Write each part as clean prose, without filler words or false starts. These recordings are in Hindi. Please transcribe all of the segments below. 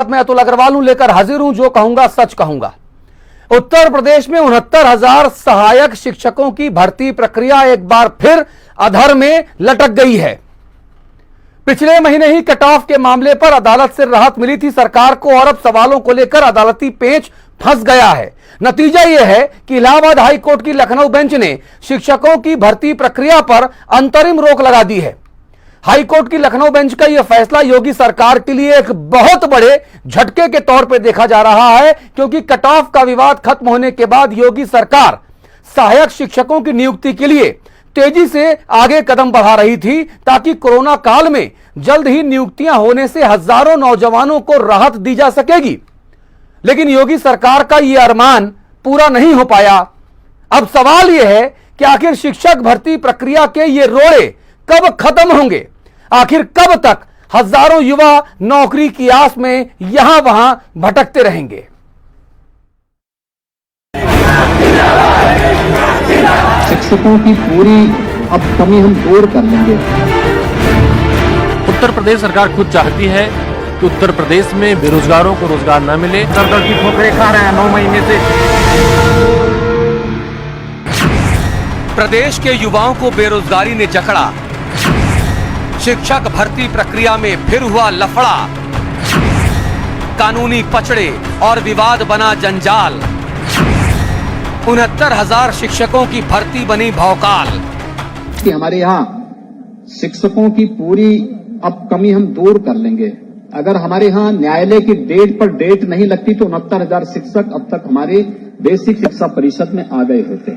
मैं अतुल अग्रवाल हूं, लेकर हाजिर हूं, जो कहूंगा सच कहूंगा। उत्तर प्रदेश में 69,000 सहायक शिक्षकों की भर्ती प्रक्रिया एक बार फिर अधर में लटक गई है। पिछले महीने ही कट ऑफ के मामले पर अदालत से राहत मिली थी सरकार को, और अब सवालों को लेकर अदालती पेच फंस गया है। नतीजा यह है कि इलाहाबाद हाई कोर्ट की लखनऊ बेंच ने शिक्षकों की भर्ती प्रक्रिया पर अंतरिम रोक लगा दी है। हाई कोर्ट की लखनऊ बेंच का यह फैसला योगी सरकार के लिए एक बहुत बड़े झटके के तौर पर देखा जा रहा है, क्योंकि कट ऑफ का विवाद खत्म होने के बाद योगी सरकार सहायक शिक्षकों की नियुक्ति के लिए तेजी से आगे कदम बढ़ा रही थी, ताकि कोरोना काल में जल्द ही नियुक्तियां होने से हजारों नौजवानों को राहत दी जा सकेगी। लेकिन योगी सरकार का यह अरमान पूरा नहीं हो पाया। अब सवाल यह है कि आखिर शिक्षक भर्ती प्रक्रिया के ये रोड़े कब खत्म होंगे? आखिर कब तक हजारों युवा नौकरी की आस में यहां वहां भटकते रहेंगे? शिक्षकों की पूरी अब कमी हम दूर कर लेंगे। उत्तर प्रदेश सरकार खुद चाहती है कि उत्तर प्रदेश में बेरोजगारों को रोजगार न मिले। दर की ठोकरें खा रहे हैं 9 महीने से। प्रदेश के युवाओं को बेरोजगारी ने जकड़ा, शिक्षक भर्ती प्रक्रिया में फिर हुआ लफड़ा, कानूनी पचड़े और विवाद बना जंजाल, 69,000 शिक्षकों की भर्ती बनी भौकाल। कि हमारे यहाँ शिक्षकों की पूरी अब कमी हम दूर कर लेंगे। अगर हमारे यहाँ न्यायालय की डेट पर डेट नहीं लगती तो 69,000 शिक्षक अब तक हमारे बेसिक शिक्षा परिषद में आ गए होते।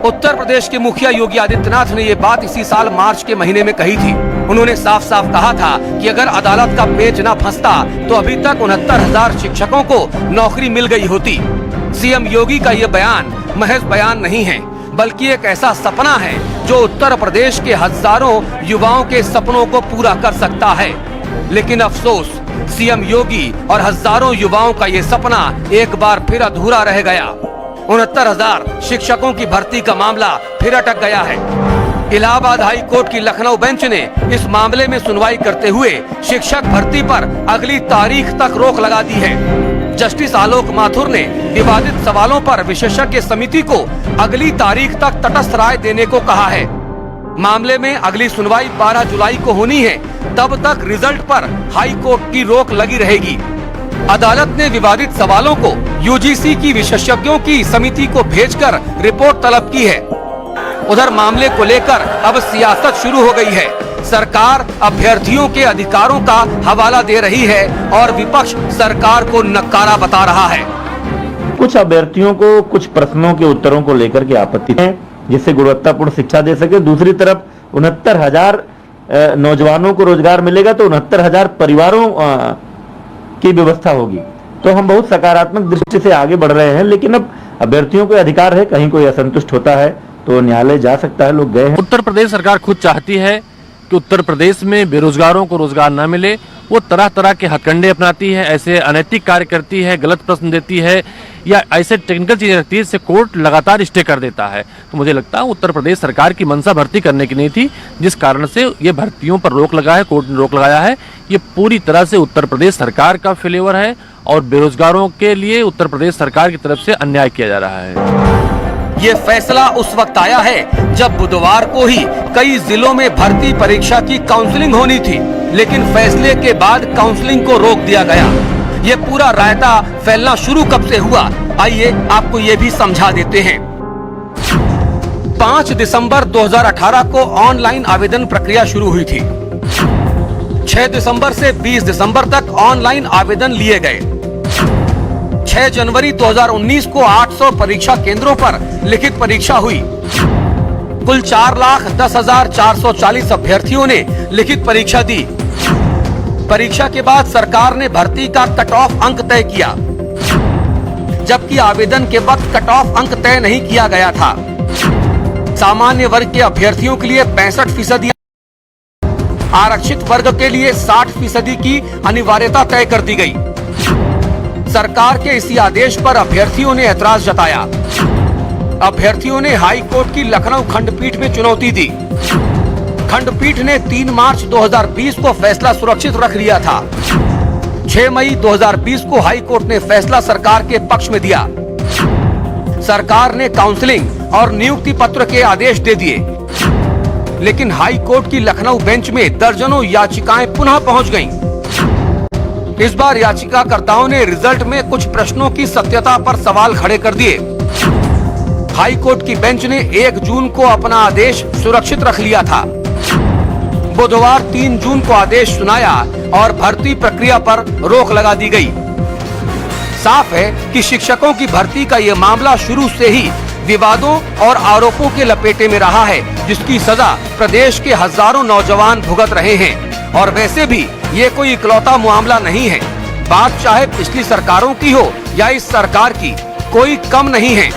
उत्तर प्रदेश के मुखिया योगी आदित्यनाथ ने ये बात इसी साल मार्च के महीने में कही थी। उन्होंने साफ साफ कहा था कि अगर अदालत का पेच न फंसता तो अभी तक 69,000 शिक्षकों को नौकरी मिल गई होती। सीएम योगी का ये बयान महज बयान नहीं है, बल्कि एक ऐसा सपना है जो उत्तर प्रदेश के हजारों युवाओं के सपनों को पूरा कर सकता है। लेकिन अफसोस, सीएम योगी और हजारों युवाओं का ये सपना एक बार फिर अधूरा रह गया। 69,000 शिक्षकों की भर्ती का मामला फिर अटक गया है। इलाहाबाद हाई कोर्ट की लखनऊ बेंच ने इस मामले में सुनवाई करते हुए शिक्षक भर्ती पर अगली तारीख तक रोक लगा दी है। जस्टिस आलोक माथुर ने विवादित सवालों पर विशेषज्ञ समिति को अगली तारीख तक तटस्थ राय देने को कहा है। मामले में अगली सुनवाई 12 जुलाई को होनी है। तब तक रिजल्ट पर हाई कोर्ट की रोक लगी रहेगी। अदालत ने विवादित सवालों को यूजीसी की विशेषज्ञों की समिति को भेजकर रिपोर्ट तलब की है। उधर मामले को लेकर अब सियासत शुरू हो गई है। सरकार अभ्यर्थियों के अधिकारों का हवाला दे रही है और विपक्ष सरकार को नकारा बता रहा है। कुछ अभ्यर्थियों को कुछ प्रश्नों के उत्तरों को लेकर के आपत्ति है, जिससे गुणवत्तापूर्ण शिक्षा दे सके। दूसरी तरफ 69,000 नौजवानों को रोजगार मिलेगा तो 69,000 परिवारों की व्यवस्था होगी। तो हम बहुत सकारात्मक दृष्टि से आगे बढ़ रहे हैं, लेकिन अब अभ्यर्थियों को अधिकार है, कहीं कोई असंतुष्ट होता है तो न्यायालय जा सकता है। लोग गए हैं। उत्तर प्रदेश सरकार खुद चाहती है कि उत्तर प्रदेश में बेरोजगारों को रोजगार न मिले। वो तरह तरह के हथकंडे अपनाती है, ऐसे अनैतिक कार्य करती है, गलत प्रश्न देती है या ऐसे टेक्निकल चीजें रखती है जिससे कोर्ट लगातार स्टे कर देता है। तो मुझे लगता है उत्तर प्रदेश सरकार की मंशा भर्ती करने की नहीं थी, जिस कारण से ये भर्तियों पर रोक लगा है, कोर्ट ने रोक लगाया है। ये पूरी तरह से उत्तर प्रदेश सरकार का फेलेवर है और बेरोजगारों के लिए उत्तर प्रदेश सरकार की तरफ से अन्याय किया जा रहा है। ये फैसला उस वक्त आया है जब बुधवार को ही कई जिलों में भर्ती परीक्षा की काउंसलिंग होनी थी, लेकिन फैसले के बाद काउंसलिंग को रोक दिया गया। ये पूरा रायता फैलना शुरू कब से हुआ, आइए आपको ये भी समझा देते हैं। 5 दिसंबर 2018 को ऑनलाइन आवेदन प्रक्रिया शुरू हुई थी। 6 दिसंबर से 20 दिसंबर तक ऑनलाइन आवेदन लिए गए। 6 जनवरी 2019 को 800 परीक्षा केंद्रों पर लिखित परीक्षा हुई। कुल 4,10,440 अभ्यर्थियों ने लिखित परीक्षा दी। परीक्षा के बाद सरकार ने भर्ती का कट ऑफ अंक तय किया, जबकि आवेदन के वक्त कट ऑफ अंक तय नहीं किया गया था। सामान्य वर्ग के अभ्यर्थियों के लिए 65%, आरक्षित वर्ग के लिए 60% की अनिवार्यता तय कर दी गई। सरकार के इसी आदेश पर अभ्यर्थियों ने ऐतराज जताया। अभ्यर्थियों ने हाई कोर्ट की लखनऊ खंडपीठ में चुनौती दी। खंडपीठ ने 3 मार्च 2020 को फैसला सुरक्षित रख लिया था। 6 मई 2020 को हाई कोर्ट ने फैसला सरकार के पक्ष में दिया। सरकार ने काउंसलिंग और नियुक्ति पत्र के आदेश दे दिए, लेकिन हाई कोर्ट की लखनऊ बेंच में दर्जनों याचिकाएं पुनः पहुंच गईं। इस बार याचिकाकर्ताओं ने रिजल्ट में कुछ प्रश्नों की सत्यता पर सवाल खड़े कर दिए। हाई कोर्ट की बेंच ने 1 जून को अपना आदेश सुरक्षित रख लिया था। बुधवार 3 जून को आदेश सुनाया और भर्ती प्रक्रिया पर रोक लगा दी गई। साफ है कि शिक्षकों की भर्ती का ये मामला शुरू से ही विवादों और आरोपों के लपेटे में रहा है, जिसकी सजा प्रदेश के हजारों नौजवान भुगत रहे हैं। और वैसे भी ये कोई इकलौता मामला नहीं है। बात चाहे पिछली सरकारों की हो या इस सरकार की, कोई कम नहीं है।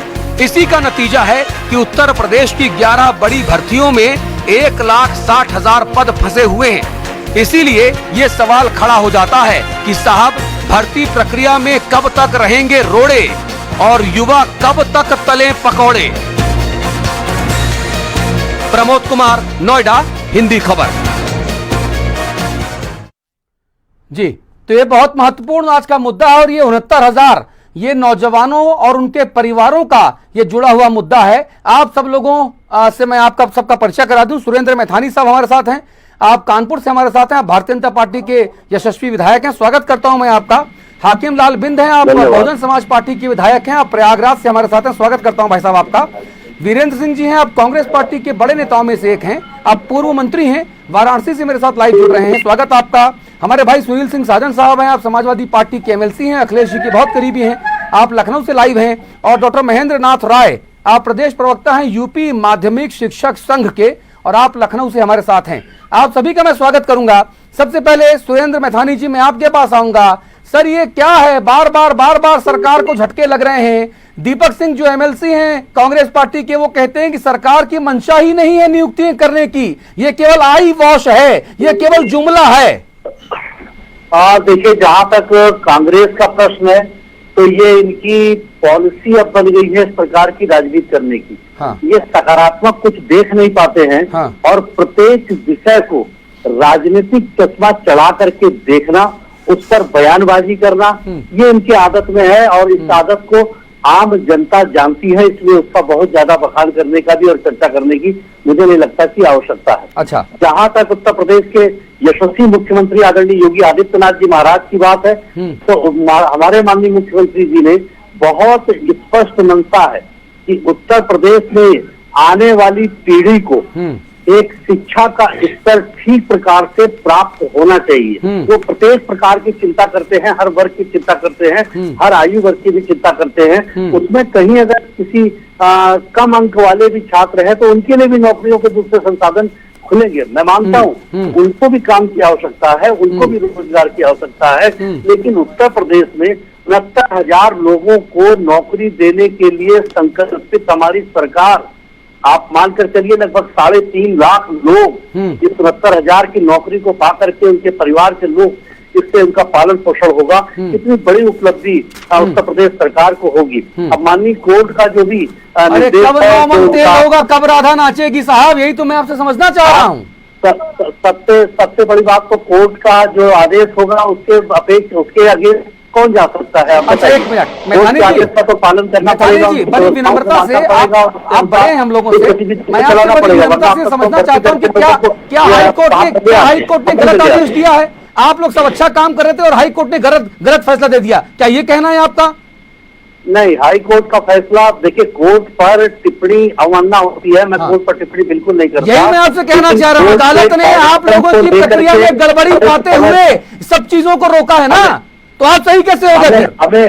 इसी का नतीजा है कि उत्तर प्रदेश की 11 बड़ी भर्तियों में 1,60,000 पद फंसे हुए हैं। इसीलिए ये सवाल खड़ा हो जाता है कि साहब, भर्ती प्रक्रिया में कब तक रहेंगे रोड़े और युवा कब तक तले पकौड़े। प्रमोद कुमार, नोएडा, हिंदी खबर। जी, तो ये बहुत महत्वपूर्ण आज का मुद्दा है और ये 69,000 ये नौजवानों और उनके परिवारों का ये जुड़ा हुआ मुद्दा है। आप सब लोगों से मैं आपका सबका परिचय करा दूं। सुरेंद्र मैथानी साहब हमारे साथ हैं, आप कानपुर से हमारे साथ हैं, आप भारतीय जनता पार्टी के यशस्वी विधायक हैं, स्वागत करता हूं मैं आपका। हाकिम लाल बिंद हैं, आप बहुजन समाज पार्टी के विधायक हैं, आप प्रयागराज से हमारे साथ हैं, स्वागत करता हूं भाई साहब आपका। वीरेंद्र सिंह जी हैं, आप कांग्रेस पार्टी के बड़े नेताओं में से एक हैं, आप पूर्व मंत्री हैं, वाराणसी से मेरे साथ लाइव जुड़ रहे हैं, स्वागत आपका। हमारे भाई सुनील सिंह साधन साहब हैं, आप समाजवादी पार्टी के एमएलसी हैं, अखिलेश जी के बहुत करीबी हैं, आप लखनऊ से लाइव हैं। और डॉक्टर महेंद्र नाथ राय, आप प्रदेश प्रवक्ता हैं यूपी माध्यमिक शिक्षक संघ के, और आप लखनऊ से हमारे साथ हैं। आप सभी का मैं स्वागत करूंगा। सबसे पहले सुरेंद्र मैथानी जी, मैं आपके पास आऊंगा। सर, ये क्या है, बार बार सरकार को झटके लग रहे हैं। दीपक सिंह जो एमएलसी हैं कांग्रेस पार्टी के, वो कहते हैं कि सरकार की मंशा ही नहीं है नियुक्ति करने की, ये केवल आई वॉश है, ये केवल जुमला है। देखिए, जहां तक कांग्रेस का प्रश्न है तो ये इनकी पॉलिसी अब बन गई है इस प्रकार की राजनीति करने की। हाँ। ये सकारात्मक कुछ देख नहीं पाते हैं। हाँ। और प्रत्येक विषय को राजनीतिक चश्मा चढ़ा करके देखना, उस पर बयानबाजी करना, ये इनकी आदत में है और इस आदत को आम जनता जानती है, इसलिए उसका बहुत ज्यादा बखान करने का भी और चर्चा करने की मुझे नहीं लगता कि आवश्यकता है। अच्छा, जहां तक उत्तर प्रदेश के यशस्वी मुख्यमंत्री आदरणीय योगी आदित्यनाथ जी महाराज की बात है, तो हमारे माननीय मुख्यमंत्री जी ने बहुत स्पष्ट मंशा है कि उत्तर प्रदेश में आने वाली पीढ़ी को एक शिक्षा का स्तर ठीक प्रकार से प्राप्त होना चाहिए। वो प्रत्येक प्रकार की चिंता करते हैं, हर वर्ग की चिंता करते हैं, हर आयु वर्ग की भी चिंता करते हैं। उसमें कहीं अगर किसी कम अंक वाले भी छात्र हैं तो उनके लिए भी नौकरियों के दूसरे संसाधन खुलेंगे। मैं मानता हूँ उनको भी काम की आवश्यकता है, उनको भी रोजगार की आवश्यकता है, लेकिन उत्तर प्रदेश में 69,000 लोगों को नौकरी देने के लिए संकल्पित हमारी सरकार, आप मानकर चलिए लगभग 3.5 लाख लोग इस 69,000 की नौकरी को पा करके उनके परिवार के लोग इससे उनका पालन पोषण होगा। कितनी बड़ी उपलब्धि उत्तर प्रदेश सरकार को होगी। अब माननीय कोर्ट का जो भी कब नौमन तेल होगा, कब राधा नाचेगी साहब, यही तो मैं आपसे समझना चाह रहा हूँ। सबसे बड़ी बात तो कोर्ट का जो आदेश होगा उसके आगे कौन जा सकता है। अच्छा, एक मिनट, मैथानी जी का तो पालन करना पड़ेगा। बड़ी विनम्रता से आप बड़े हैं हम लोगों से, मैं आपसे बड़ी विनम्रता से समझना चाहता हूँ कि क्या हाईकोर्ट ने गलत आदेश दिया है। आप लोग सब अच्छा काम कर रहे थे और हाईकोर्ट ने गलत फैसला दे दिया, क्या ये कहना है आपका? नहीं, हाई कोर्ट का फैसला, देखिए कोर्ट पर टिप्पणी अवमानना होती है, मैं कोर्ट पर टिप्पणी बिल्कुल नहीं करता। यही मैं आपसे कहना चाह रहा हूँ, अदालत ने आप लोगों की प्रक्रिया में गड़बड़ी पाते हुए सब चीजों को रोका है ना, तो आप सही कैसे हो गए?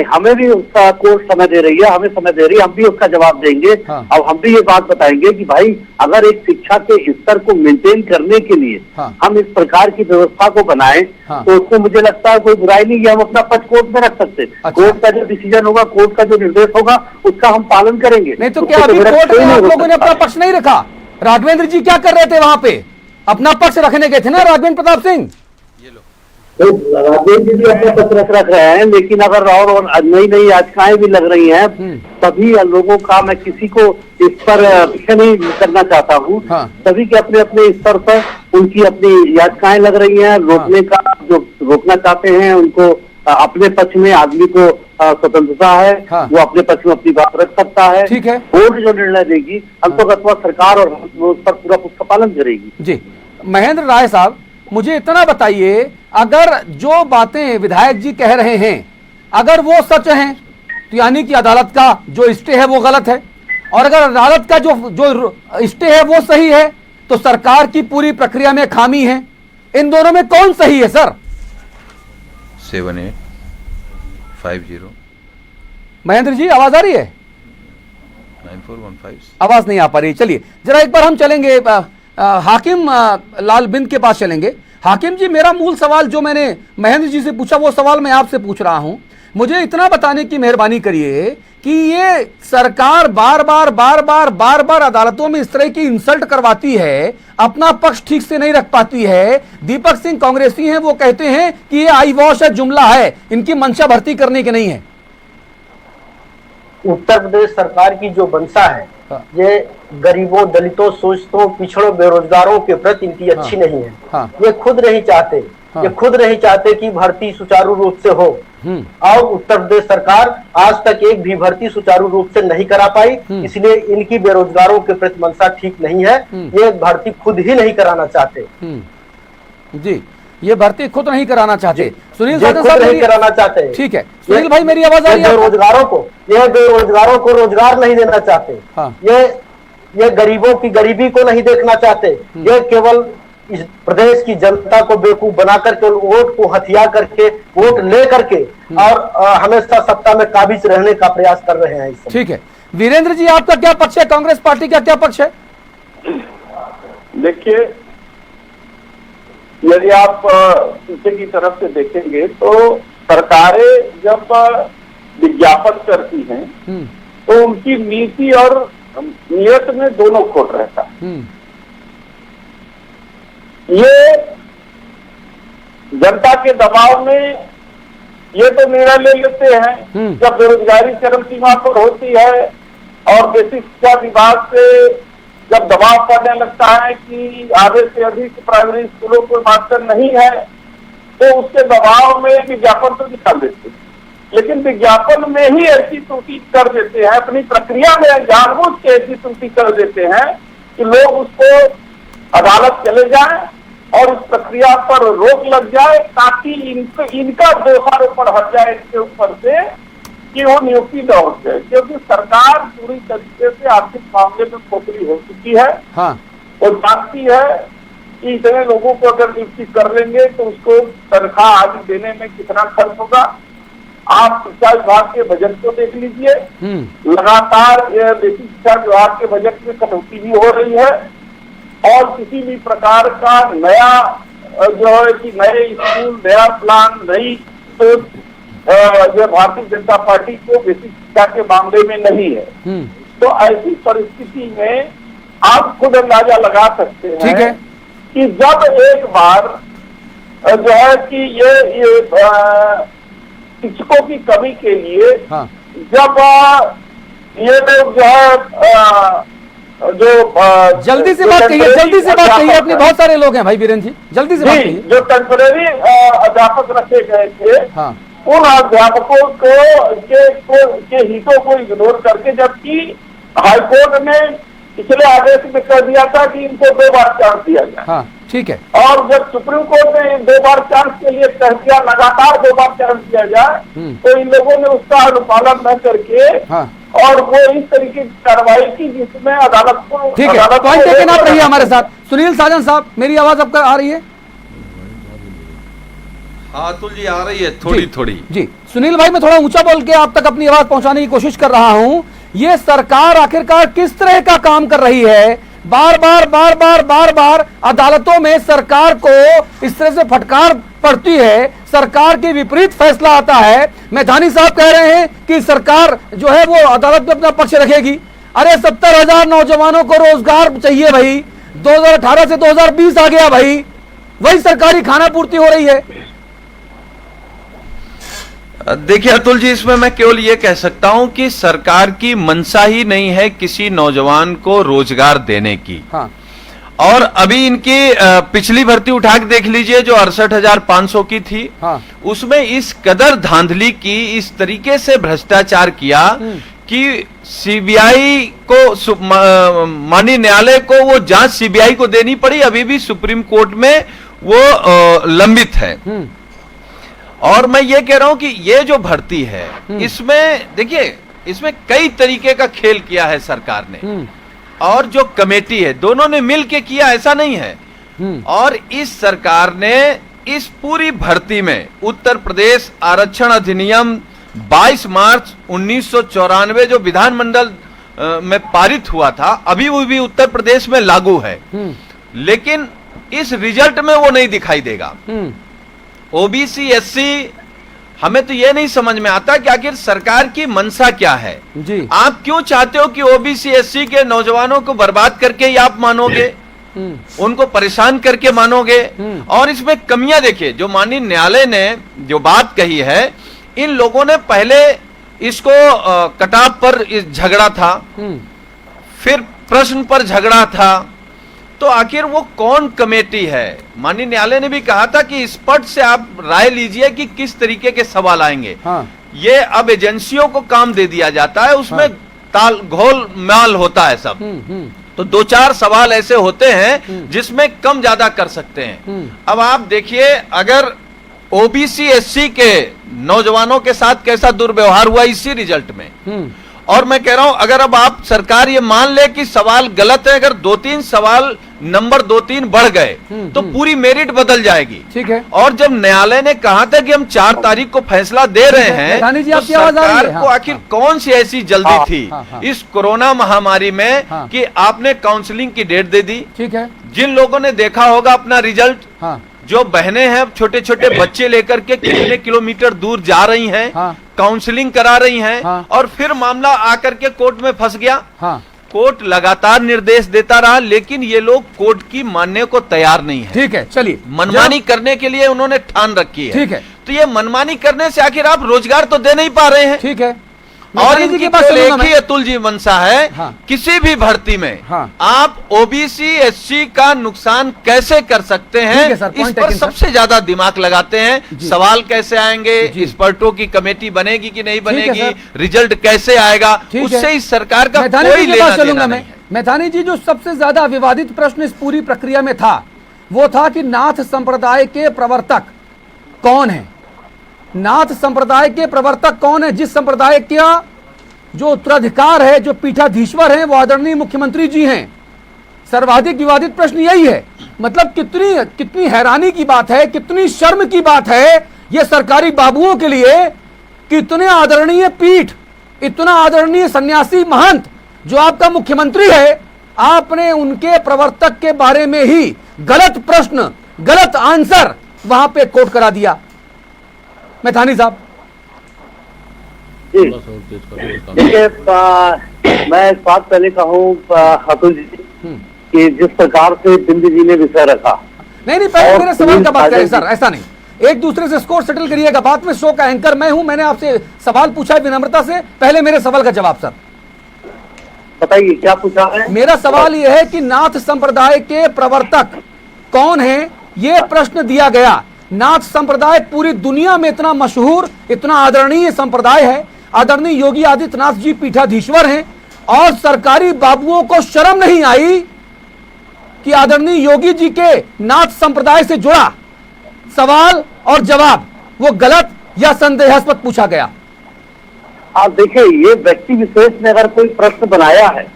हमें भी उसका कोर्ट समय दे रही है, हमें समय दे रही है, हम भी उसका जवाब देंगे। अब हम भी ये बात बताएंगे कि भाई अगर एक शिक्षा के स्तर को मेंटेन करने के लिए हम इस प्रकार की व्यवस्था को बनाएं तो उसको मुझे लगता है कोई बुराई नहीं है, हम अपना पक्ष कोर्ट में रख सकते। कोर्ट का जो डिसीजन होगा, कोर्ट का जो निर्देश होगा, उसका हम पालन करेंगे। नहीं तो क्या अभी कोर्ट में आप लोगों ने अपना पक्ष नहीं रखा? राघवेंद्र जी क्या कर रहे थे वहां पे? अपना पक्ष रखने गए थे ना राघवेंद्र प्रताप सिंह? राजेश जी भी अपना पत्र रख रहे हैं, लेकिन अगर और नई याचिकाएं भी लग रही हैं, सभी लोगों का, मैं किसी को इस पर पीछे नहीं करना चाहता हूँ। सभी के अपने अपने स्तर पर उनकी अपनी याचिकाएं लग रही हैं, रोकने का जो रोकना चाहते हैं उनको अपने पक्ष में, आदमी को स्वतंत्रता है, हाँ। वो अपने पक्ष में अपनी बात रख सकता है। ठीक है। कोर्ट जो निर्णय देगी अंतर्गत सरकार और उस पर पूरा उसका पालन करेगी। जी, महेंद्र राय साहब, मुझे इतना बताइए, अगर जो बातें विधायक जी कह रहे हैं अगर वो सच हैं तो यानी कि अदालत का जो स्टे है वो गलत है, और अगर अदालत का जो स्टे है वो सही है तो सरकार की पूरी प्रक्रिया में खामी है। इन दोनों में कौन सही है सर? 7850 महेंद्र जी, आवाज आ रही है? 9415। आवाज नहीं आ पा रही। चलिए जरा एक बार हम चलेंगे हाकिम लाल बिंद के पास चलेंगे। हाकिम जी, मेरा मूल सवाल जो मैंने महेंद्र जी से पूछा वो सवाल मैं आपसे पूछ रहा हूं। मुझे इतना बताने की मेहरबानी करिए कि ये सरकार बार बार अदालतों में इस तरह की इंसल्ट करवाती है, अपना पक्ष ठीक से नहीं रख पाती है। दीपक सिंह कांग्रेसी हैं, वो कहते हैं कि ये आई वॉश है, जुमला है, इनकी मंशा भर्ती करने की नहीं है। उत्तर प्रदेश सरकार की जो मंशा है ये गरीबों, दलितों, शोषितों, पिछड़ों, बेरोजगारों के प्रति इनकी अच्छी नहीं है। ये खुद नहीं चाहते, ये खुद नहीं चाहते कि भर्ती सुचारू रूप से हो, और उत्तर प्रदेश सरकार आज तक एक भी भर्ती सुचारू रूप से नहीं करा पाई। इसलिए इनकी बेरोजगारों के प्रति मंशा ठीक नहीं है। ये भर्ती खुद ही नहीं कराना चाहते। जी, ये भर्ती खुद नहीं कराना चाहते। सुनील साधन साहब नहीं कराना चाहते। ठीक है सुनील भाई, मेरी आवाज आ रही है? बेरोजगारों को रोजगार नहीं देना चाहते। ये गरीबों की गरीबी को नहीं देखना चाहते। ये केवल इस प्रदेश की जनता को बेवकूफ बना करके, वोट को हथिया करके, वोट ले करके और हमेशा सत्ता में काबिज रहने का प्रयास कर रहे हैं। ठीक है वीरेंद्र जी, आपका क्या पक्ष है? कांग्रेस पार्टी का क्या पक्ष है? देखिए, यदि आप पीछे की तरफ से देखेंगे तो सरकारें जब विज्ञापन करती हैं तो उनकी नीति और नियत में दोनों खोट रहता है। ये जनता के दबाव में ये तो निर्णय ले लेते हैं जब बेरोजगारी चरम सीमा पर होती है और बेसिक शिक्षा विभाग से जब दबाव पड़ने लगता है कि आधे से अधिक प्राइमरी स्कूलों को मास्टर नहीं है तो उसके दबाव में विज्ञापन तो निकाल देते हैं, लेकिन विज्ञापन में ही ऐसी त्रुटि कर देते हैं, अपनी प्रक्रिया में जानबूझ के ऐसी त्रुटि कर देते हैं कि लोग उसको अदालत चले जाएं और इस प्रक्रिया पर रोक लग जाए ताकि इनका दोषारोपण हट जाए इसके ऊपर से कि वो नियुक्ति न हो जाए, क्योंकि सरकार पूरी तरीके से आर्थिक मामले में खोखली हो चुकी है। वो जानती है कि इतने लोगों को अगर नियुक्ति कर लेंगे तो उसको तनख्वाह आदि देने में कितना खर्च होगा। आप शिक्षा विभाग के बजट को देख लीजिए, लगातार बेसिक शिक्षा विभाग के बजट में कटौती भी हो रही है और किसी भी प्रकार का नया जो है कि नए स्कूल, नया प्लान, नई सोच जो भारतीय जनता पार्टी को बेसिक शिक्षा के मामले में नहीं है। तो ऐसी परिस्थिति में आप खुद अंदाजा लगा सकते हैं कि जब एक बार जो है कि ये शिक्षकों की कमी के लिए जब ये लोग जो है जो जल्दी से बात कहिए, जल्दी से बात कहिए, अपने बहुत सारे लोग हैं भाई वीरेंद्र जी, जल्दी से बात कहिए। जो टेम्परेरी अध्यापक रखे गए थे उन अध्यापकों को के हितों को इग्नोर करके, जबकि हाईकोर्ट ने पिछले आदेश में कर दिया था कि इनको 2 बार चांस दिया जाए। ठीक है। और जब सुप्रीम कोर्ट ने 2 बार चांस के लिए कह दिया, लगातार 2 बार चांस दिया जाए, तो इन लोगों ने उसका अनुपालन न करके और वो इस तरीके की कार्रवाई की जिसमें अदालत को ठीक है, पॉइंट टेकन आप रहिए हमारे साथ। सुनील साजन साहब, मेरी आवाज आपका आ रही है? हाँ अतुल जी, आ रही है थोड़ी जी। सुनील भाई, मैं थोड़ा ऊंचा बोल के आप तक अपनी आवाज पहुंचाने की कोशिश कर रहा हूं। ये सरकार आखिरकार किस तरह का काम कर रही है? बार बार अदालतों में सरकार को इस तरह से फटकार पड़ती है, सरकार के विपरीत फैसला आता है। मैदानी साहब कह रहे हैं कि सरकार जो है वो अदालत में अपना पक्ष रखेगी। अरे 70,000 नौजवानों को रोजगार चाहिए भाई, 2018 से 2020 आ गया भाई, वही सरकारी खाना पूर्ति हो रही है। देखिए अतुल जी, इसमें मैं केवल ये कह सकता हूं कि सरकार की मंशा ही नहीं है किसी नौजवान को रोजगार देने की। और अभी इनकी पिछली भर्ती उठा के देख लीजिए जो 68,500 की थी। हाँ। उसमें इस कदर धांधली की, इस तरीके से भ्रष्टाचार किया कि सीबीआई को, माननीय न्यायालय को वो जांच सीबीआई को देनी पड़ी। अभी भी सुप्रीम कोर्ट में वो लंबित है। और मैं ये कह रहा हूं कि ये जो भर्ती है इसमें देखिए, इसमें कई तरीके का खेल किया है सरकार ने, और जो कमेटी है दोनों ने मिल के किया, ऐसा नहीं है। और इस सरकार ने इस पूरी भर्ती में उत्तर प्रदेश आरक्षण अधिनियम 22 मार्च 1994 जो विधानमंडल में पारित हुआ था, अभी वो भी उत्तर प्रदेश में लागू है, लेकिन इस रिजल्ट में वो नहीं दिखाई देगा। ओबीसी एससी, हमें तो ये नहीं समझ में आता कि आखिर सरकार की मंशा क्या है जी। आप क्यों चाहते हो कि ओबीसी एससी के नौजवानों को बर्बाद करके ही आप मानोगे, उनको परेशान करके मानोगे? और इसमें कमियां देखिए, जो माननीय न्यायालय ने जो बात कही है, इन लोगों ने पहले इसको कटाव पर झगड़ा था, फिर प्रश्न पर झगड़ा था, तो आखिर वो कौन कमेटी है? माननीय न्यायालय ने भी कहा था कि स्पष्ट से आप राय लीजिए कि किस तरीके के सवाल आएंगे। हाँ। ये अब एजेंसियों को काम दे दिया जाता है, उसमें हाँ। ताल घोल माल होता है सब। तो 2-4 सवाल ऐसे होते हैं जिसमें कम ज्यादा कर सकते हैं। अब आप देखिए, अगर ओबीसी एससी के नौजवानों के साथ कैसा दुर्व्यवहार हुआ इसी रिजल्ट में, और मैं कह रहा हूं अगर अब आप सरकार ये मान ले कि सवाल गलत है, अगर 2-3 सवाल नंबर 2-3 बढ़ गए तो पूरी मेरिट बदल जाएगी। ठीक है। और जब न्यायालय ने कहा था कि हम 4 तारीख को फैसला दे रहे हैं, तो सरकार को आखिर कौन सी ऐसी जल्दी थी इस कोरोना महामारी में कि आपने काउंसलिंग की डेट दे दी? ठीक है। जिन लोगों ने देखा होगा अपना रिजल्ट, जो बहनें हैं छोटे छोटे बच्चे लेकर के कितने किलोमीटर दूर जा रही हैं, काउंसलिंग करा रही हैं, और फिर मामला आकर के कोर्ट में फंस गया। कोर्ट लगातार निर्देश देता रहा, लेकिन ये लोग कोर्ट की मानने को तैयार नहीं है। ठीक है, चलिए, मनमानी करने के लिए उन्होंने ठान रखी है। ठीक है। तो ये मनमानी करने से आखिर आप रोजगार तो दे नहीं पा रहे हैं। ठीक है। और इनकी एक ही अतुल जी मंशा है, किसी भी भर्ती में आप ओबीसी एससी का नुकसान कैसे कर सकते हैं, इस पर सबसे ज्यादा दिमाग लगाते हैं। सवाल कैसे आएंगे, एक्सपर्टों की कमेटी बनेगी कि नहीं बनेगी, रिजल्ट कैसे आएगा, उससे इस सरकार का कोई लेना देना नहीं है। मैथानी जी, जो सबसे ज्यादा विवादित प्रश्न इस पूरी प्रक्रिया में था वो था कि नाथ संप्रदाय के प्रवर्तक कौन है? नाथ संप्रदाय के प्रवर्तक कौन है? जिस संप्रदाय का जो उत्तराधिकार है, जो पीठाधीश्वर हैं, वो आदरणीय मुख्यमंत्री जी हैं। सर्वाधिक विवादित प्रश्न यही है। मतलब कितनी हैरानी की बात है, कितनी शर्म की बात है ये सरकारी बाबुओं के लिए, कितने आदरणीय पीठ, इतना आदरणीय सन्यासी महंत जो आपका मुख्यमंत्री है, आपने उनके प्रवर्तक के बारे में ही गलत प्रश्न, गलत आंसर वहां पे कोट करा दिया। मैथानी साहब जी, देखिए, मैं इस बात पहले कहूँ अतुल जी कि जिस प्रकार से बिंदु जी ने विषय रखा, नहीं, पहले मेरे सवाल का बात करें सर, ऐसा नहीं, एक दूसरे से स्कोर सेटल करिएगा। बात में शो का एंकर मैं हूं, मैंने आपसे सवाल पूछा है विनम्रता से, पहले मेरे सवाल का जवाब सर बताइए, क्या पूछा है? मेरा सवाल यह है कि नाथ संप्रदाय के प्रवर्तक कौन है, ये प्रश्न दिया गया। नाथ संप्रदाय पूरी दुनिया में इतना मशहूर, इतना आदरणीय संप्रदाय है। आदरणीय योगी आदित्यनाथ जी पीठाधीश्वर हैं, और सरकारी बाबुओं को शर्म नहीं आई कि आदरणीय योगी जी के नाथ संप्रदाय से जुड़ा सवाल और जवाब वो गलत या संदेहास्पद पूछा गया। आप देखिए, ये व्यक्ति विशेष ने अगर कोई प्रश्न बनाया है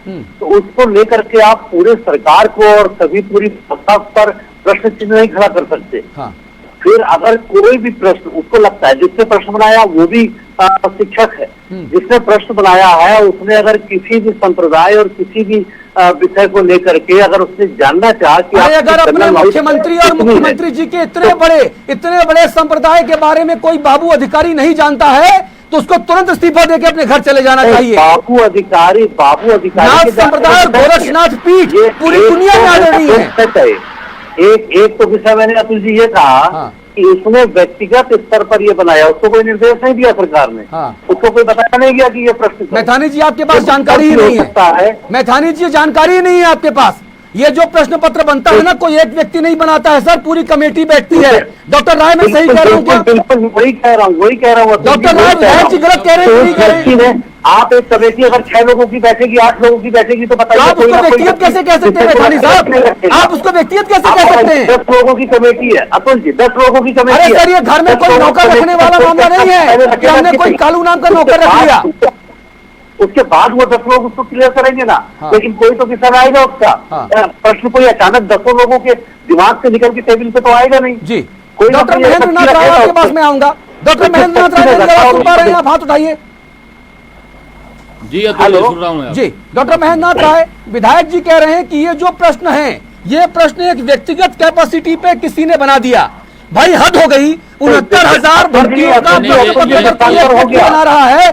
तो उसको लेकर के आप पूरे सरकार को और सभी पूरी सत्ता पर प्रश्न चिन्ह नहीं खड़ा कर सकते। हाँ। फिर अगर कोई भी प्रश्न उसको लगता है, जिसने प्रश्न बनाया वो भी शिक्षक है, जिसने प्रश्न बनाया है उसने अगर किसी भी संप्रदाय और किसी भी विषय को लेकर के अगर उसने जानना चाहा कि अगर अपने मुख्यमंत्री और मुख्यमंत्री जी के इतने बड़े संप्रदाय के बारे में कोई बाबू अधिकारी नहीं जानता है तो उसको तुरंत इस्तीफा देके अपने घर चले जाना चाहिए। बाबू अधिकारी नाथ संप्रदाय गोरक्षनाथ पीठ पूरी दुनिया में आदरणीय है। एक तो विषय मैंने अतुल जी ये कहा कि उसने व्यक्तिगत स्तर पर ये बनाया, उसको कोई निर्देश नहीं दिया सरकार ने। उसको कोई बताया नहीं गया कि ये प्रश्न। मैथानी जी, आपके पास जानकारी ही नहीं है। मैथानी जी, जानकारी ही नहीं है आपके पास। ये जो प्रश्न पत्र बनता है ना, कोई एक व्यक्ति नहीं बनाता है सर, पूरी कमेटी बैठती है। डॉक्टर राय, मैं सही कह रहा हूँ क्या? बिल्कुल वही कह रहा हूँ। डॉक्टर राय विधायक जी गलत कह रहे हैं, नहीं कह रहे हैं? आप एक कमेटी अगर 6 लोगों की बैठेगी, 8 लोगों की बैठेगी, तो बताइए आप उसको व्यक्तिगत कैसे कह सकते हैं मैठानी साहब? आप उसको व्यक्तिगत कैसे कह सकते हैं? 10 लोगों की कमेटी है अतुल जी, 10 लोगों की कमेटी है। अरे सर, ये घर में कोई नौकर रखने वाला मामला नहीं है कि हमने कोई कालू नाम का नौकर रख लिया। उसके बाद वो 10 लोग उसको क्लियर करेंगे ना। लेकिन कोई तो किसान आएगा उसका प्रश्न, कोई अचानक 10 लोगों के दिमाग से निकल के टेबल पे तो आएगा नहीं जी। कोई। डॉक्टर महेंद्र नाथ राय आपके पास में आऊंगा। डॉक्टर महेंद्र नाथ राय, मेरी आवाज सुन पा रहे हैं आप? हाथ उठाइए जी। सुन रहा हूं जी। डॉक्टर महेंद्र नाथ राय, विधायक जी कह रहे हैं कि ये जो प्रश्न है, ये प्रश्न एक व्यक्तिगत कैपेसिटी पे किसी ने बना दिया। भाई हद हो गई। 69,000 भर्तियों का बना रहा है,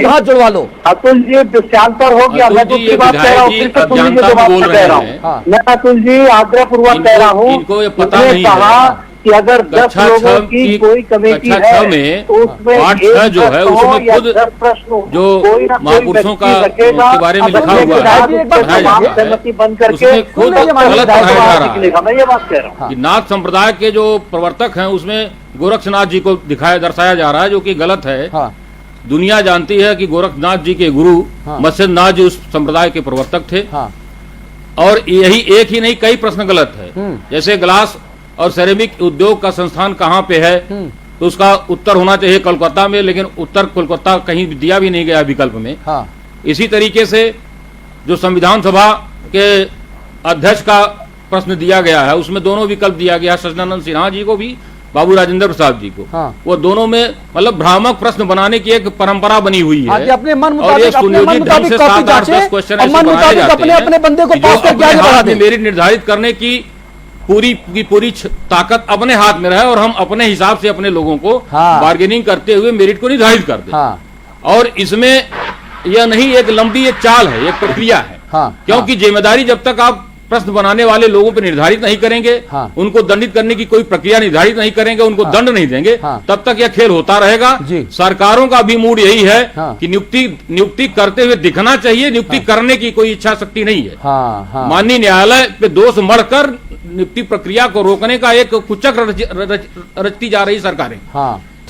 हाथ जुड़वा लो। अतुल जी डिस्चांतर हो गया। मैं दूसरी बात कह रहा हूँ, फिर से सुन लीजिए जो बात मैं कह रहा हूँ। मैं अतुल जी आग्रहपूर्वक कह रहा हूँ, उसने कहा कि अगर 10 लोगों की कोई कमेटी है तो उसमें 8-6 जो है उसमें खुद जो महापुरुषों का के बारे में लिखा हुआ है, सहमति बन करके खुद गलत पढ़ाया जा रहा है। मैं ये बात कह रहा हूँ कि नाथ संप्रदाय के जो प्रवर्तक हैं उसमें गोरक्षनाथ जी को दर्शाया जा रहा है, जो कि गलत है। दुनिया जानती है कि गोरखनाथ जी के गुरु मत्स्यनाथ जी उस संप्रदाय के प्रवर्तक थे। और यही एक ही नहीं, कई प्रश्न गलत है। जैसे ग्लास और सेरेमिक उद्योग का संस्थान कहाँ पे है, तो उसका उत्तर होना चाहिए कोलकाता में, लेकिन उत्तर कोलकाता कहीं दिया भी नहीं गया विकल्प में। इसी तरीके से जो संविधान सभा के अध्यक्ष का प्रश्न दिया गया है, उसमें दोनों विकल्प दिया गया, सच्चिदानंद सिन्हा जी को भी, बाबू राजेंद्र प्रसाद जी को। वो दोनों में मतलब भ्रामक प्रश्न बनाने की एक परंपरा बनी हुई है। अपने मन मुताबिक अपने बंदे को पास करके आगे बढ़ा दें। मेरिट निर्धारित करने की पूरी ताकत अपने हाथ में रहे और हम अपने हिसाब से अपने लोगों को बार्गेनिंग करते हुए मेरिट को निर्धारित कर दें। और इसमें यह नहीं, एक लंबी एक चाल है, एक प्रक्रिया है। क्योंकि जिम्मेदारी जब तक आप प्रश्न बनाने वाले लोगों पर निर्धारित नहीं करेंगे, उनको दंडित करने की कोई प्रक्रिया निर्धारित नहीं करेंगे, उनको दंड नहीं देंगे, तब तक यह खेल होता रहेगा। सरकारों का भी मूड यही है कि नियुक्ति करते हुए दिखना चाहिए, नियुक्ति करने की कोई इच्छा शक्ति नहीं है। माननीय न्यायालय पे दोष मढ़कर नियुक्ति प्रक्रिया को रोकने का एक कुचक रचती जा रही सरकारें।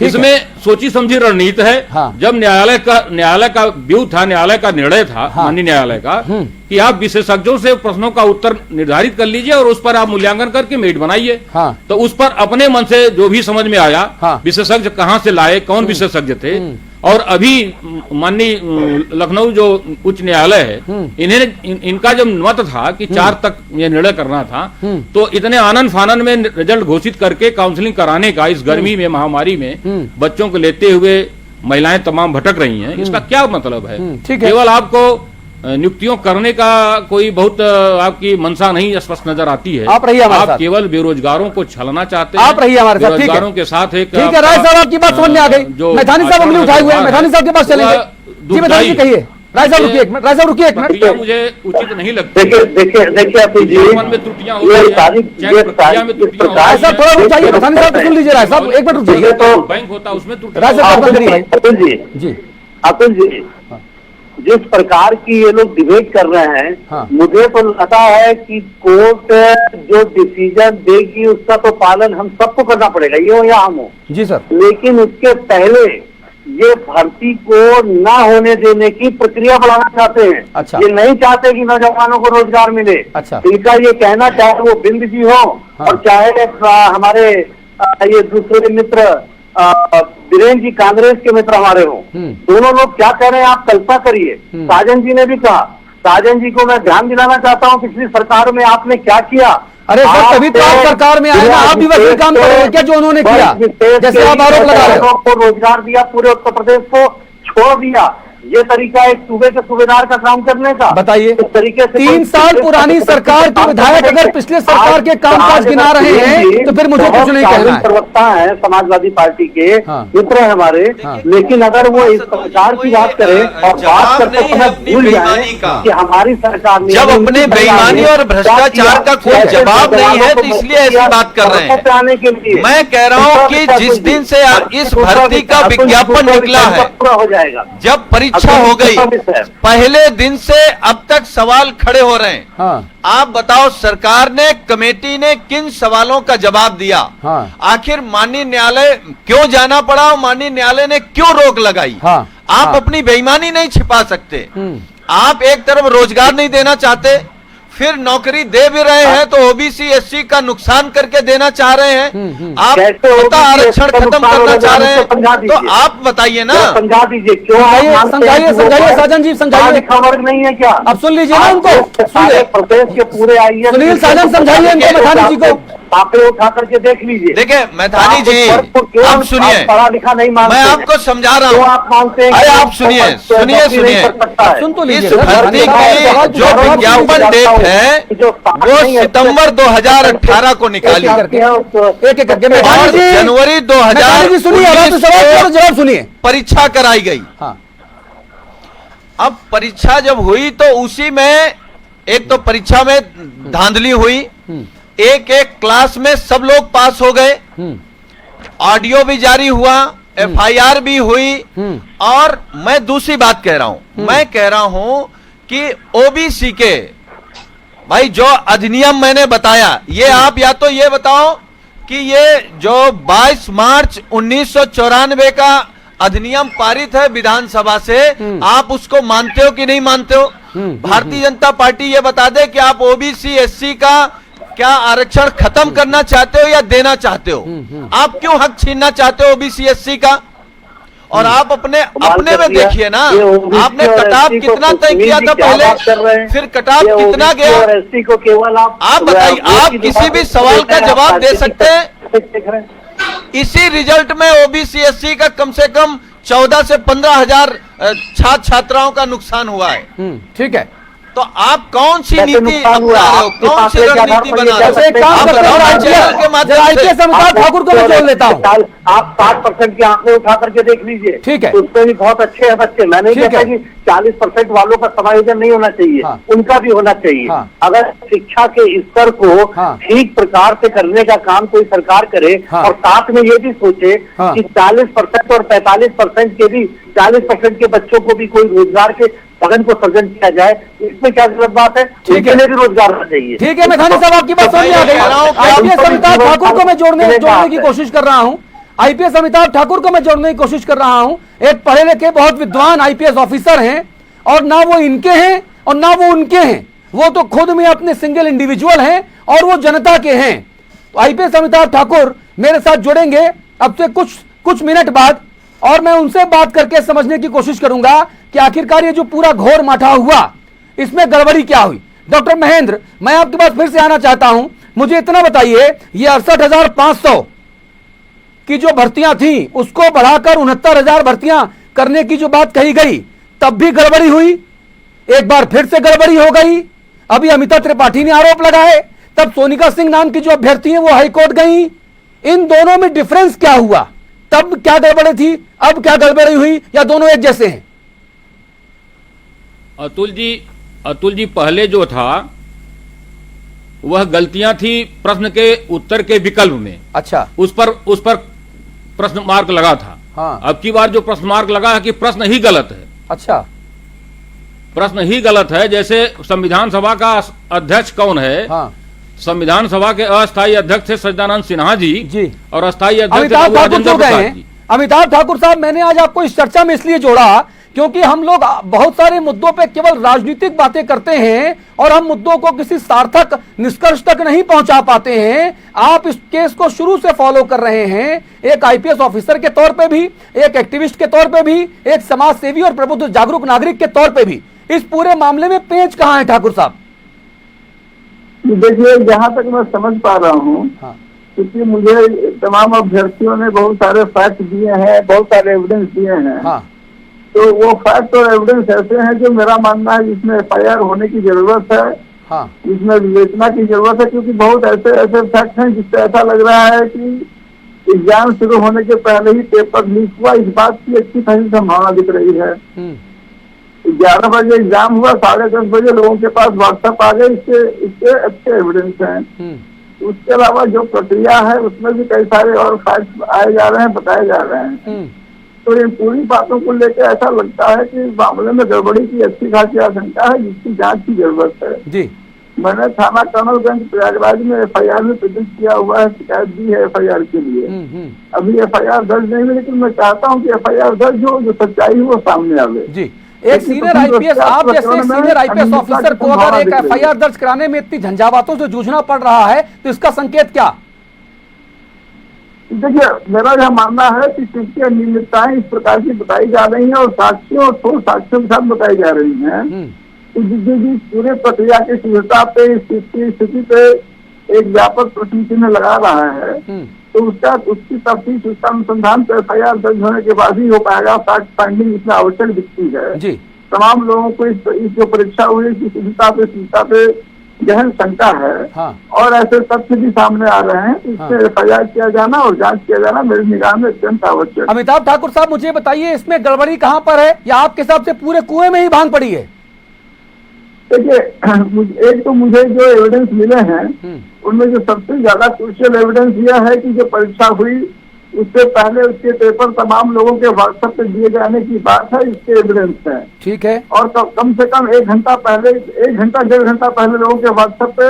इसमें सोची समझी रणनीति है। जब न्यायालय का व्यू था, न्यायालय का निर्णय था, माननीय न्यायालय का, कि आप विशेषज्ञों से प्रश्नों का उत्तर निर्धारित कर लीजिए और उस पर आप मूल्यांकन करके मेरिट बनाइए। तो उस पर अपने मन से जो भी समझ में आया, विशेषज्ञ कहाँ से लाए, कौन विशेषज्ञ थे। और अभी माननीय लखनऊ जो उच्च न्यायालय है, इनका जब मत था कि 4 तक ये निर्णय करना था, तो इतने आनंद फानन में रिजल्ट घोषित करके काउंसलिंग कराने का, इस गर्मी में, महामारी में बच्चों को लेते हुए महिलाएं तमाम भटक रही हैं, इसका क्या मतलब है? केवल आपको नियुक्तियों करने का कोई बहुत आपकी मंशा नहीं स्पष्ट नजर आती है। आप केवल बेरोजगारों को छलना चाहते हैं। आप रहिए हमारे साथ। बेरोजगारों के साथ एक, ठीक है राय साहब, आपकी बात समझ में आ गई। मैठानी साहब उंगली उठाए हुए हैं, मैठानी साहब के पास चलेंगे। जी मैठानी जी कहिए। राय साहब रुकिए एक मिनट, राय साहब रुकिए एक मिनट। मुझे उचित नहीं लगती। देखिए अतुल जी, में त्रुटियां हो रही हैं, राय साहब थोड़ा रुक जाइए, मैठानी साहब सुन लीजिए। राय साहब एक मिनट रुक जाइए। तो बैंक होता उसमें राय साहब अतुल जी जिस प्रकार की ये लोग डिबेट कर रहे हैं, मुझे तो लगता है कि कोर्ट जो डिसीजन देगी उसका तो पालन हम सबको करना पड़ेगा, ये हो या हम हो। जी सर। लेकिन उसके पहले ये भर्ती को ना होने देने की प्रक्रिया बढ़ाना चाहते हैं। अच्छा। ये नहीं चाहते कि नौजवानों को रोजगार मिले। अच्छा। इनका ये कहना, चाहे वो बिंद जी हो और चाहे हमारे ये दूसरे मित्र वीरेंद्र जी कांग्रेस के मित्र हमारे हो, दोनों लोग क्या कह रहे हैं आप कल्पना करिए। साजन जी ने भी कहा, साजन जी को मैं ध्यान दिलाना चाहता हूँ पिछली सरकार में आपने क्या किया। अरे सर, तभी तो आप सरकार में आए ना, आप भी वही काम करेंगे क्या जो उन्होंने किया, जैसे आप आरोप लगा रहे हो। को रोजगार दिया, पूरे उत्तर प्रदेश को छोड़ दिया। ये तरीका एक सूबे के सूबेदार का काम करने का। बताइए, इस तरीके से 3 साल पुरानी सरकार के विधायक अगर पिछले सरकार के कामकाज गिना रहे हैं तो फिर मुझे कुछ नहीं कहना है। प्रवक्ता है समाजवादी पार्टी के मित्र है हमारे, लेकिन अगर वो इस सरकार की बात करें और बात करते भूल जाए कि हमारी सरकार ने, जब अपने बेईमानी और भ्रष्टाचार का कोई जवाब नहीं है तो इसलिए ऐसी बात कर रहे हैं। आने के लिए मैं कह रहा हूँ कि जिस दिन से इस भर्ती का विज्ञापन निकला है, पूरा हो जाएगा। जब परीक्षा परीक्षा हो गई, पहले दिन से अब तक सवाल खड़े हो रहे हैं। हाँ। आप बताओ सरकार ने, कमेटी ने किन सवालों का जवाब दिया? हाँ। आखिर माननीय न्यायालय क्यों जाना पड़ा और माननीय न्यायालय ने क्यों रोक लगाई? हाँ। आप हाँ। अपनी बेईमानी नहीं छिपा सकते। आप एक तरफ रोजगार नहीं देना चाहते, फिर नौकरी दे भी रहे हैं तो ओबीसी एससी का नुकसान करके देना चाह रहे हैं। आप कोटा आरक्षण खत्म करना चाह रहे हैं, तो आप बताइए ना, समझा दीजिए क्यों। समझाइए साजन जी, समझाइए। वर्ग नहीं है क्या? अब सुन लीजिए ना उनको, सारे प्रदेश के पूरे आइए। सुनील साजन समझाइए इनको, मैथानी जी को आंकड़े उठा करके देख लीजिए। देखिए मैथानी जी, आप सुनिए, पढ़ा लिखा नहीं मानते, मैं आपको समझा रहा हूँ। आप मानते हैं? अरे आप सुनिए, सुन तो लीजिए। इस भर्ती की जो विज्ञापन डेट है वो सितंबर 2018 को निकाली, एक करके और जनवरी 2019 जवाब सुनिए, परीक्षा कराई गई। हाँ। अब परीक्षा जब हुई तो उसी में एक तो परीक्षा में धांधली हुई, एक क्लास में सब लोग पास हो गए, ऑडियो भी जारी हुआ, एफआईआर भी हुई। और मैं दूसरी बात कह रहा हूं, मैं कह रहा हूं कि ओबीसी के भाई जो अधिनियम मैंने बताया, ये आप या तो ये बताओ कि ये जो 22 मार्च 1994 का अधिनियम पारित है विधानसभा से, आप उसको मानते हो कि नहीं मानते हो? भारतीय जनता पार्टी ये बता दे कि आप ओबीसी एससी का क्या आरक्षण खत्म करना चाहते हो या देना चाहते हो? आप क्यों हक छीनना चाहते हो ओबीसी एससी का? और आप अपने में देखिए ना, आपने कटाव कितना तय किया था पहले, फिर कटाव कितना गया? एससी को केवल आप बताइए, आप किसी भी सवाल का जवाब दे सकते हैं। इसी रिजल्ट में ओबीसी एससी का कम से कम 14 से 15 हजार छात्र छात्राओं का नुकसान हुआ है। ठीक है, तो आप कौन सी नीति अपना रहे हो, कौन सी रणनीति बना रहे हो? एक काम करते हैं, आईपीएस अमिताभ ठाकुर को मैं जोड़ लेता हूँ। आप 60% के आंकड़े उठा करके देख लीजिए, ठीक है, उसमें भी बहुत अच्छे हैं बच्चे। मैं नहीं कहता कि 40% वालों का समायोजन नहीं होना चाहिए, उनका भी होना चाहिए। अगर शिक्षा के स्तर को ठीक प्रकार से करने का काम कोई सरकार करे और साथ में ये भी सोचे कि 40% और 45% के भी 40% के बच्चों को भी कोई रोजगार के सघन को सृजन किया जाए, इसमें क्या गलत बात है? ठीक है, भी रोजगार होना चाहिए। ठीक है, मैथानी साहब आपकी बात समझ आ गई। आईपीएस अमिताभ ठाकुर को मैं जोड़ने की कोशिश कर रहा हूँ। आईपीएस अमिताभ ठाकुर को मैं जोड़ने की कोशिश कर रहा हूँ। एक पढ़े लिखे बहुत विद्वान आईपीएस ऑफिसर हैं, और ना वो इनके हैं और ना वो उनके हैं, वो तो खुद में अपने सिंगल इंडिविजुअल हैं और वो जनता के हैं। तो आईपीएस अमिताभ ठाकुर मेरे साथ जुड़ेंगे अब से कुछ मिनट बाद, और मैं उनसे बात करके समझने की कोशिश करूंगा कि आखिरकार ये जो पूरा घोर माठा हुआ, इसमें गड़बड़ी क्या हुई। डॉक्टर महेंद्र, मैं आपके पास फिर से आना चाहता हूं। मुझे इतना बताइए, ये 68,500 की जो भर्तियां थी उसको बढ़ाकर 69,000 भर्तियां करने की जो बात कही गई, तब भी गड़बड़ी हुई, एक बार फिर से गड़बड़ी हो गई। अभी अमिता त्रिपाठी ने आरोप लगाए, तब सोनिका सिंह नाम की जो अभ्यर्थी हैं वो हाईकोर्ट गई। इन दोनों में डिफरेंस क्या हुआ? तब क्या गड़बड़ी थी, अब क्या गड़बड़ी हुई, या दोनों एक जैसे हैं? अतुल जी, पहले जो था वह गलतियां थी प्रश्न के उत्तर के विकल्प में। अच्छा, उस पर प्रश्न मार्क लगा था। हाँ। अब की बार जो प्रश्न मार्क लगा है कि प्रश्न ही गलत है। अच्छा, प्रश्न ही गलत है। जैसे संविधान सभा का अध्यक्ष कौन है? हाँ। संविधान सभा के अस्थायी अध्यक्ष थे सच्चिदानंद सिन्हा जी, और अस्थायी अध्यक्ष अमिताभ ठाकुर जुड़ गए हैं। अमिताभ ठाकुर साहब, मैंने आज आपको इस चर्चा में इसलिए जोड़ा क्योंकि हम लोग बहुत सारे मुद्दों पे केवल राजनीतिक बातें करते हैं और हम मुद्दों को किसी सार्थक निष्कर्ष तक नहीं पहुंचा पाते हैं। आप इस केस को शुरू से फॉलो कर रहे हैं, एक आईपीएस ऑफिसर के तौर पे भी, एक एक्टिविस्ट के तौर पे भी, एक समाज सेवी और प्रबुद्ध जागरूक नागरिक के तौर पे भी। इस पूरे मामले में पेंच कहां है ठाकुर साहब? देखिए, जहां तक मैं समझ पा रहा हूँ, क्योंकि मुझे तमाम अभ्यर्थियों ने बहुत सारे फैक्ट दिए हैं, बहुत सारे एविडेंस दिए हैं, तो वो फैक्ट और एविडेंस ऐसे हैं जो मेरा मानना है जिसमें एफआईआर होने की जरूरत है, जिसमें विवेचना की जरूरत है, क्योंकि बहुत ऐसे फैक्ट हैं जिससे ऐसा लग रहा है कि एग्जाम शुरू होने के पहले ही पेपर लीक हुआ। इस बात की अच्छी खासी संभावना दिख रही है। 11 बजे एग्जाम हुआ, 10:30 बजे लोगों के पास व्हाट्सएप आ गए, इसके अच्छे एविडेंस हैं। उसके अलावा जो प्रक्रिया है उसमें भी कई सारे और फैक्ट आए जा रहे हैं, बताए जा रहे हैं। तो तो इन पूरी बातों को लेकर ऐसा लगता है कि इस मामले में गड़बड़ी की अच्छी खासी आशंका है, जिसकी जांच की जरूरत है। जी, मैंने थाना कर्नलगंज प्रयागराज में FIR में प्रेजेंट किया हुआ है, शिकायत दी है FIR के लिए। अभी FIR दर्ज नहीं हुई, लेकिन मैं चाहता हूँ कि FIR दर्ज हो, जो सच्चाई हो वो सामने आवे। जी, एक सीनियर IPS, आप जैसे एक सीनियर IPS ऑफिसर को अगर एक FIR दर्ज कराने में इतनी झंझावातों से जूझना पड़ रहा है, तो इसका संकेत क्या? देखिए, मेरा यह मानना है कि क्योंकि अनियमितताएं इस प्रकार की बताई जा रही हैं और साक्ष्यों और ठोस साक्ष्यों के साथ बताई जा रही हैं, तो जिस पूरे प्रक्रिया की शुद्धता पे, स्थिति पे एक व्यापक प्रश्न चिन्ह लगा रहा है, तो उसकी तफ्तीश, उसका अनुसंधान तो FIR दर्ज होने के बाद ही हो पाएगा। फैक्ट फाइंडिंग इसमें आवश्यक दिखती है। जी, तमाम लोगों को इस जो परीक्षा हुई इसकी शुद्धता पे गहन शंका है। हाँ। और ऐसे तथ्य भी सामने आ रहे हैं, इससे FIR किया जाना और जांच किया जाना मेरी निगाह में अत्यंत आवश्यक। अमिताभ ठाकुर साहब, मुझे बताइए, इसमें गड़बड़ी कहाँ पर है, या आपके हिसाब से पूरे कुएं में ही भांग पड़ी है? देखिए, एक तो मुझे जो एविडेंस मिले हैं उनमें जो सबसे ज्यादा क्रूशियल एविडेंस यह है कि जो परीक्षा हुई उससे पहले उसके पेपर तमाम लोगों के व्हाट्सएप पे दिए जाने की बात है, इसके एविडेंस है। ठीक है। और कम से कम 1 घंटा पहले, 1 घंटा 1.5 घंटा पहले लोगों के व्हाट्सएप पे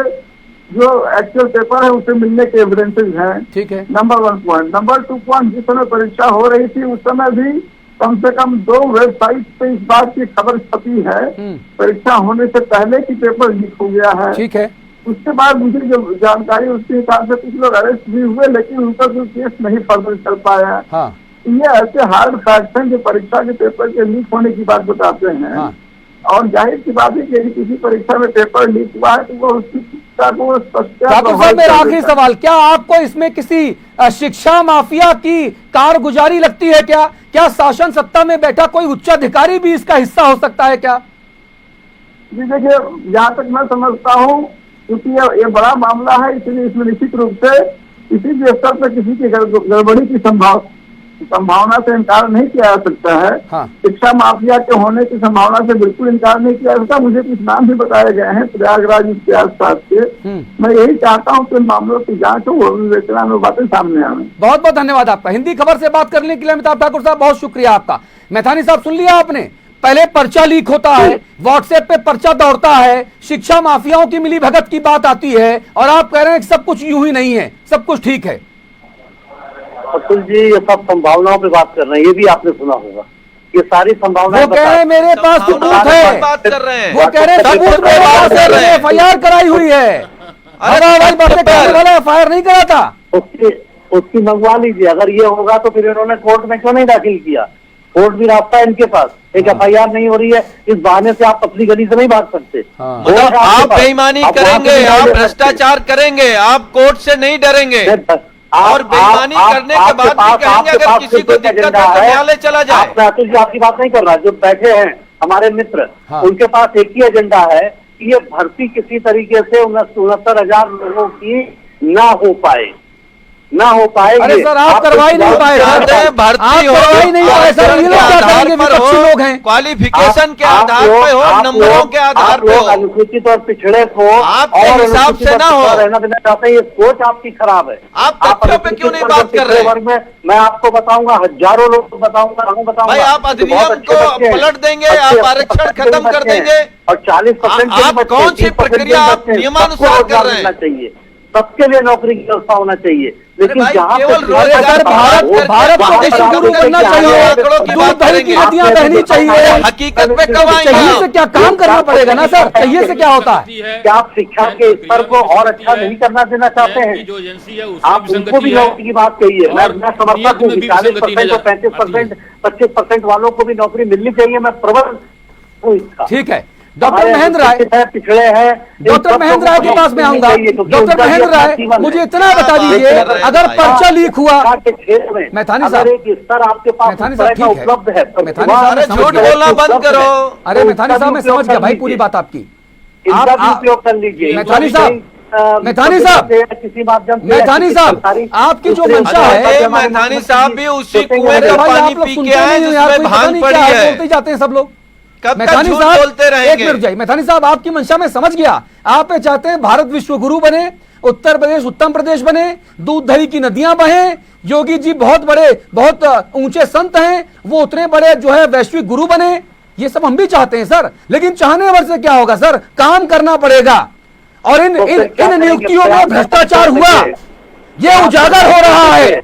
जो एक्चुअल पेपर है उसे मिलने के एविडेंसेज हैं। ठीक है। Number 1 point. नंबर 2 पॉइंट, जिस समय परीक्षा हो रही थी उस समय भी कम से कम 2 वेबसाइट पे इस बात की खबर छपी है परीक्षा होने से पहले कि पेपर लीक हो गया है। ठीक है। उसके बाद मुझे जो जानकारी, उसके हिसाब से कुछ लोग अरेस्ट भी हुए, लेकिन उनका कोई केस नहीं फर्दर चल पाया। हाँ। ये ऐसे हार्ड फैक्ट हैं जो परीक्षा के पेपर के लीक होने की बात बताते हैं। हाँ। और जाहिर सी बात है कि यदि किसी परीक्षा में पेपर लीक हुआ है तो वो उसकी शिक्षा को ठाकुर साहब, मेरा आखिरी सवाल, क्या आपको इसमें किसी शिक्षा माफिया की कारगुजारी लगती है? क्या शासन सत्ता में बैठा कोई उच्चाधिकारी भी इसका हिस्सा हो सकता है क्या? जी देखिए, जहाँ तक मैं समझता हूँ, क्योंकि ये बड़ा मामला है, इसलिए इसमें निश्चित रूप से किसी भी स्तर पर किसी की गड़बड़ी की संभावना से इनकार नहीं किया जा सकता है। हाँ। शिक्षा माफिया के होने की संभावना से बिल्कुल इनकार नहीं किया जा सकता। मुझे कुछ नाम भी बताए गए हैं प्रयागराज के आसपास के। मैं यही चाहता हूँ कि इन मामलों की जांच हो और विवेचना में बातें सामने आए। बहुत बहुत धन्यवाद आपका। हिंदी खबर से बात करने के लिए अमिताभ ठाकुर साहब, बहुत शुक्रिया आपका। मैथानी साहब, सुन लिया आपने, पहले पर्चा लीक होता है, व्हाट्सएप पे पर्चा दौड़ता है, शिक्षा माफियाओं की मिली भगत की बात आती है, और आप कह रहे हैं कि सब कुछ यूं ही नहीं है, सब कुछ ठीक है। अतुल जी, ये सब संभावनाओं पे बात कर रहे हैं, ये भी आपने सुना होगा। ये सारी संभावनाएं, वो कह रहे हैं मेरे पास सबूत है, बात कर रहे हैं, वो कह रहे हैं सबूत मेरे पास है, मैंने FIR कराई हुई है। भाई बातें करने वाला FIR नहीं करा था, उसकी मंगवा लीजिए। अगर ये होगा तो फिर इन्होंने कोर्ट में क्यों नहीं दाखिल किया? कोर्ट भी रास्ता है इनके पास। एक FIR नहीं हो रही है, इस बहाने से आप अपनी गली से नहीं भाग सकते। मतलब आप बेईमानी करेंगे, आप भ्रष्टाचार करेंगे, आप कोर्ट से नहीं डरेंगे, और बेईमानी करने के बाद भी कहेंगे अगर किसी को दिक्कत है तो न्यायालय चला जाए। अतुल जी, आपकी बात नहीं कर रहा, जो बैठे हैं हमारे मित्र, उनके पास एक ही एजेंडा है कि ये भर्ती किसी तरीके से 69,000 लोगों की ना हो पाए। अरे सर, आप करवाई नहीं पाए, भर्ती हो नहीं पाए सर, ये लोग क्या करेंगे? विपक्षी लोग हैं, क्वालिफिकेशन के आधार पे हो, नंबरों के आधार पे हो, अनुसूचित और पिछड़े को आपके हिसाब से ना हो, रहना देना चाहते हैं। ये सोच आपकी खराब है। आप तथ्यों पे क्यों नहीं बात कर रहे? वर्ग में मैं आपको बताऊंगा, हजारों लोग बताऊंगा भाई, आप अधिनियम को पलट देंगे, आप आरक्षण खत्म कर देंगे, और 40% आप कौन सी प्रक्रिया आप नियमानुसार कर रहे हैं? चाहिए, सबके लिए नौकरी की व्यवस्था होना चाहिए। लेकिन जहाँ केवल भारत को शुरू करना चाहिए, दूध दही की नदियां बहनी चाहिए, हकीकत पे कब आएंगे? चाहिए से क्या काम करना पड़ेगा ना सर? चाहिए से क्या होता है? क्या आप शिक्षा के स्तर को और अच्छा नहीं करना देना चाहते हैं? जो एजेंसी है आप उनको भी नौकरी की बात कही है। मैं समर्थक हूँ 40% और 35%, 25% वालों को भी नौकरी मिलनी चाहिए। मैं प्रबल हूँ इसका। ठीक है। डॉक्टर महेंद्र राय, पिछड़े हैं, डॉक्टर महेंद्र राय के पास में आऊंगा। डॉक्टर महेंद्र राय, मुझे इतना बता दीजिए, अगर पर्चा लीक हुआ, मैथानी साहब, एक स्तर आपके पास मैथानी साहब ठीक है, उपलब्ध है, मैथानी साहब झूठ बोलना बंद करो। अरे मैथानी साहब, मैं समझ गया भाई पूरी बात आपकी, आप उपयोग कर लीजिए। मैथानी साहब, मैथानी साहब, किसी माध्यम मैथानी साहब, आपकी जो मंशा है, मैथानी साहब भी उसी कुएं का पानी पी के आए जिसमें भांग पड़ी है। बोलते जाते हैं सब लोग। मैथानी साहब बोलते रहेंगे। एक मिनट जाइए। मैथानी साहब, आपकी मंशा में समझ गया, आप चाहते हैं भारत विश्व गुरु बने, उत्तर प्रदेश उत्तम प्रदेश बने, दूध दही की नदियां बहें, योगी जी बहुत बड़े बहुत ऊंचे संत हैं, वो उतने बड़े जो है वैश्विक गुरु बने, ये सब हम भी चाहते हैं सर। लेकिन चाहने भर से क्या होगा सर, काम करना पड़ेगा। और इन नियुक्तियों में भ्रष्टाचार हुआ, ये उजागर हो रहा है,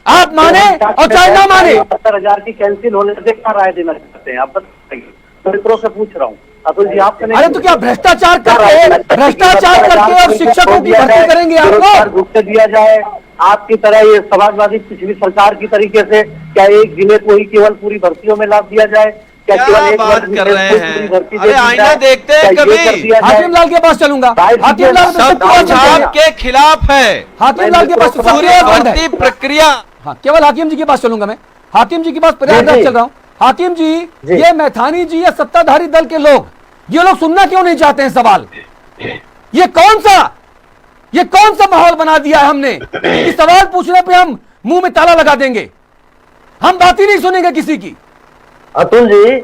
आप माने और चाहे ना माने। 70,000 की कैंसिल होने से क्या राय देना चाहते हैं आप बताइए, मित्रों से पूछ रहा हूँ। अतुल जी आप अरे तो क्या भ्रष्टाचार करके और शिक्षकों की भर्ती करेंगे आपको? रुक दिया जाए आपकी तरह, ये समाजवादी पिछली सरकार की तरीके से क्या एक जिले को ही केवल पूरी भर्तियों में लाभ दिया जाए? क्या बात कर रहे हैं? अरे आईना देखते हैं कभी? हाकिम लाल के पास चलूंगा, हाकिम लाल के खिलाफ है, हाकिम लाल के पास भर्ती प्रक्रिया। हाँ, केवल हाकिम जी के पास चलूंगा मैं, हाकिम जी के पास प्रयागराज चल रहा हूँ। हाकिम जी, ये मैथानी जी या सत्ताधारी दल के लोग, ये लोग सुनना क्यों नहीं चाहते हैं सवाल? ये कौन सा माहौल बना दिया है हमने कि सवाल पूछने पे हम मुंह में ताला लगा देंगे, हम बात ही नहीं सुनेंगे किसी की। अतुल जी,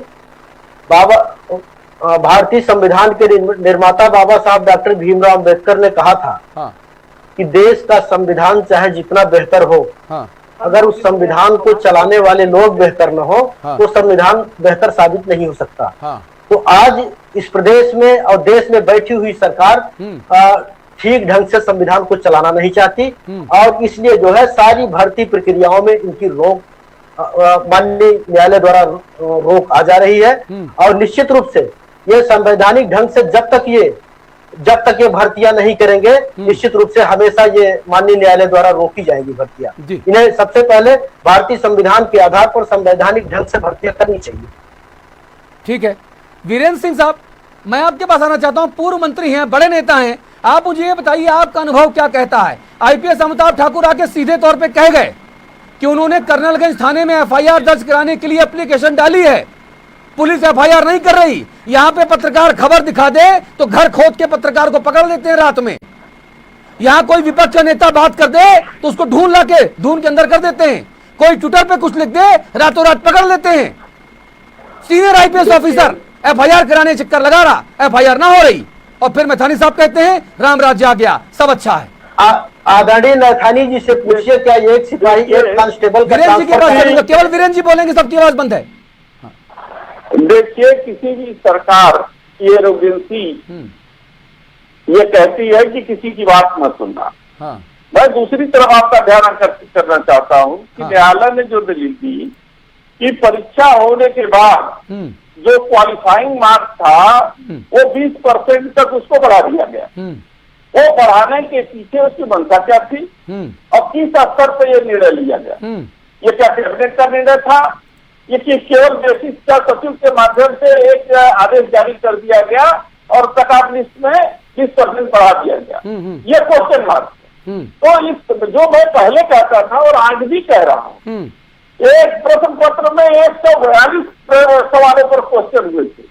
भारतीय संविधान के निर्माता बाबा साहब डॉक्टर भीमराव अंबेडकर ने कहा था कि देश का संविधान चाहे जितना बेहतर हो, अगर उस संविधान को चलाने वाले लोग बेहतर न हो तो संविधान बेहतर साबित नहीं हो सकता। तो आज इस प्रदेश में और देश में बैठी हुई सरकार ठीक ढंग से संविधान को चलाना नहीं चाहती, और इसलिए जो है सारी भर्ती प्रक्रियाओं में इनकी रोक माननीय न्यायालय द्वारा रोक आ जा रही है। और निश्चित रूप से ये संवैधानिक ढंग से जब तक ये भर्तियां नहीं करेंगे, निश्चित रूप से हमेशा ये माननीय न्यायालय द्वारा रोकी जाएगी भर्तियां। इन्हें सबसे पहले भारतीय संविधान के आधार पर संवैधानिक ढंग से भर्तियां करनी चाहिए। ठीक है, वीरेंद्र सिंह साहब, मैं आपके पास आना चाहता हूं, पूर्व मंत्री हैं, बड़े नेता हैं, आप मुझे ये बताइए आपका अनुभव क्या कहता है? आईपीएस अमिताभ ठाकुर आके सीधे तौर पे कह गए कि उन्होंने कर्नलगंज थाने में एफआईआर दर्ज कराने के लिए एप्लीकेशन डाली है, पुलिस एफआईआर नहीं कर रही। यहां पे पत्रकार खबर दिखा दे तो घर खोद के पत्रकार को पकड़ लेते हैं रात में। यहां कोई विपक्ष का नेता बात कर दे तो उसको ढूंढ के अंदर कर देते हैं। कोई ट्विटर पे कुछ लिख दे, रातों रात पकड़ लेते हैं। सीनियर आईपीएस ऑफिसर एफआईआर कराने चक्कर लगा रहा, एफआईआर ना हो रही, और फिर मैथानी साहब कहते हैं राम राज्य आ गया, सब अच्छा है। आदरणीय मैथानी जी से पूछिए, क्या एक सिपाही एक कांस्टेबल का वीरेंद्र जी के पास चलेंगे, केवल वीरेंद्र जी बोलेंगे, सबकी आवाज बंद है। देखिए, किसी भी सरकार की एरोगेंसी ये कहती है कि किसी की बात मत सुनना। मैं दूसरी तरफ आपका ध्यान आकर्षित करना चाहता हूँ कि न्यायालय ने जो दलील दी कि परीक्षा होने के बाद जो क्वालिफाइंग मार्क्स था वो 20% तक उसको बढ़ा दिया गया। वो बढ़ाने के पीछे उसकी मंशा क्या थी और किस स्तर पर यह निर्णय लिया गया? ये क्या कैबिनेट का निर्णय था? ये केवल बेसिक शिक्षा सचिव के माध्यम से एक आदेश जारी कर दिया गया और कट ऑफ लिस्ट में 20% बढ़ा दिया गया? ये क्वेश्चन मार्क है। तो इस जो मैं पहले कहता था और आज भी कह रहा हूँ, एक प्रश्न पत्र में 142 सवालों पर क्वेश्चन हुए थे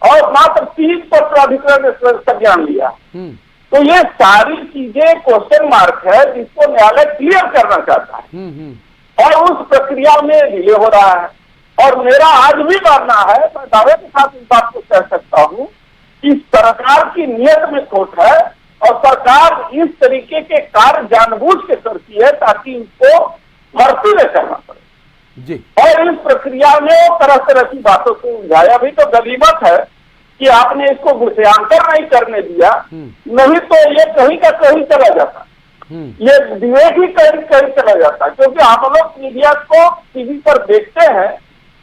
और मात्र 3 पर प्राधिकरण ने संज्ञान लिया। तो ये सारी चीजें क्वेश्चन मार्क है जिसको न्यायालय क्लियर करना चाहता है और उस प्रक्रिया में डिले हो रहा है। और मेरा आज भी मानना है, मैं दावे के साथ इस बात को कह सकता हूँ कि सरकार की नीयत में खोट है और सरकार इस तरीके के कार्य जानबूझ के करती है ताकि उसको भर्ती में करना पड़े जी। और इस प्रक्रिया में तरह तरह की बातों को उलझाया भी। तो गनीमत है कि आपने इसको घुसियांतर नहीं करने दिया, नहीं तो ये कहीं का कहीं चला जाता, ये विवेक ही कहीं कहीं चला जाता। क्योंकि आप लोग मीडिया को टीवी पर देखते हैं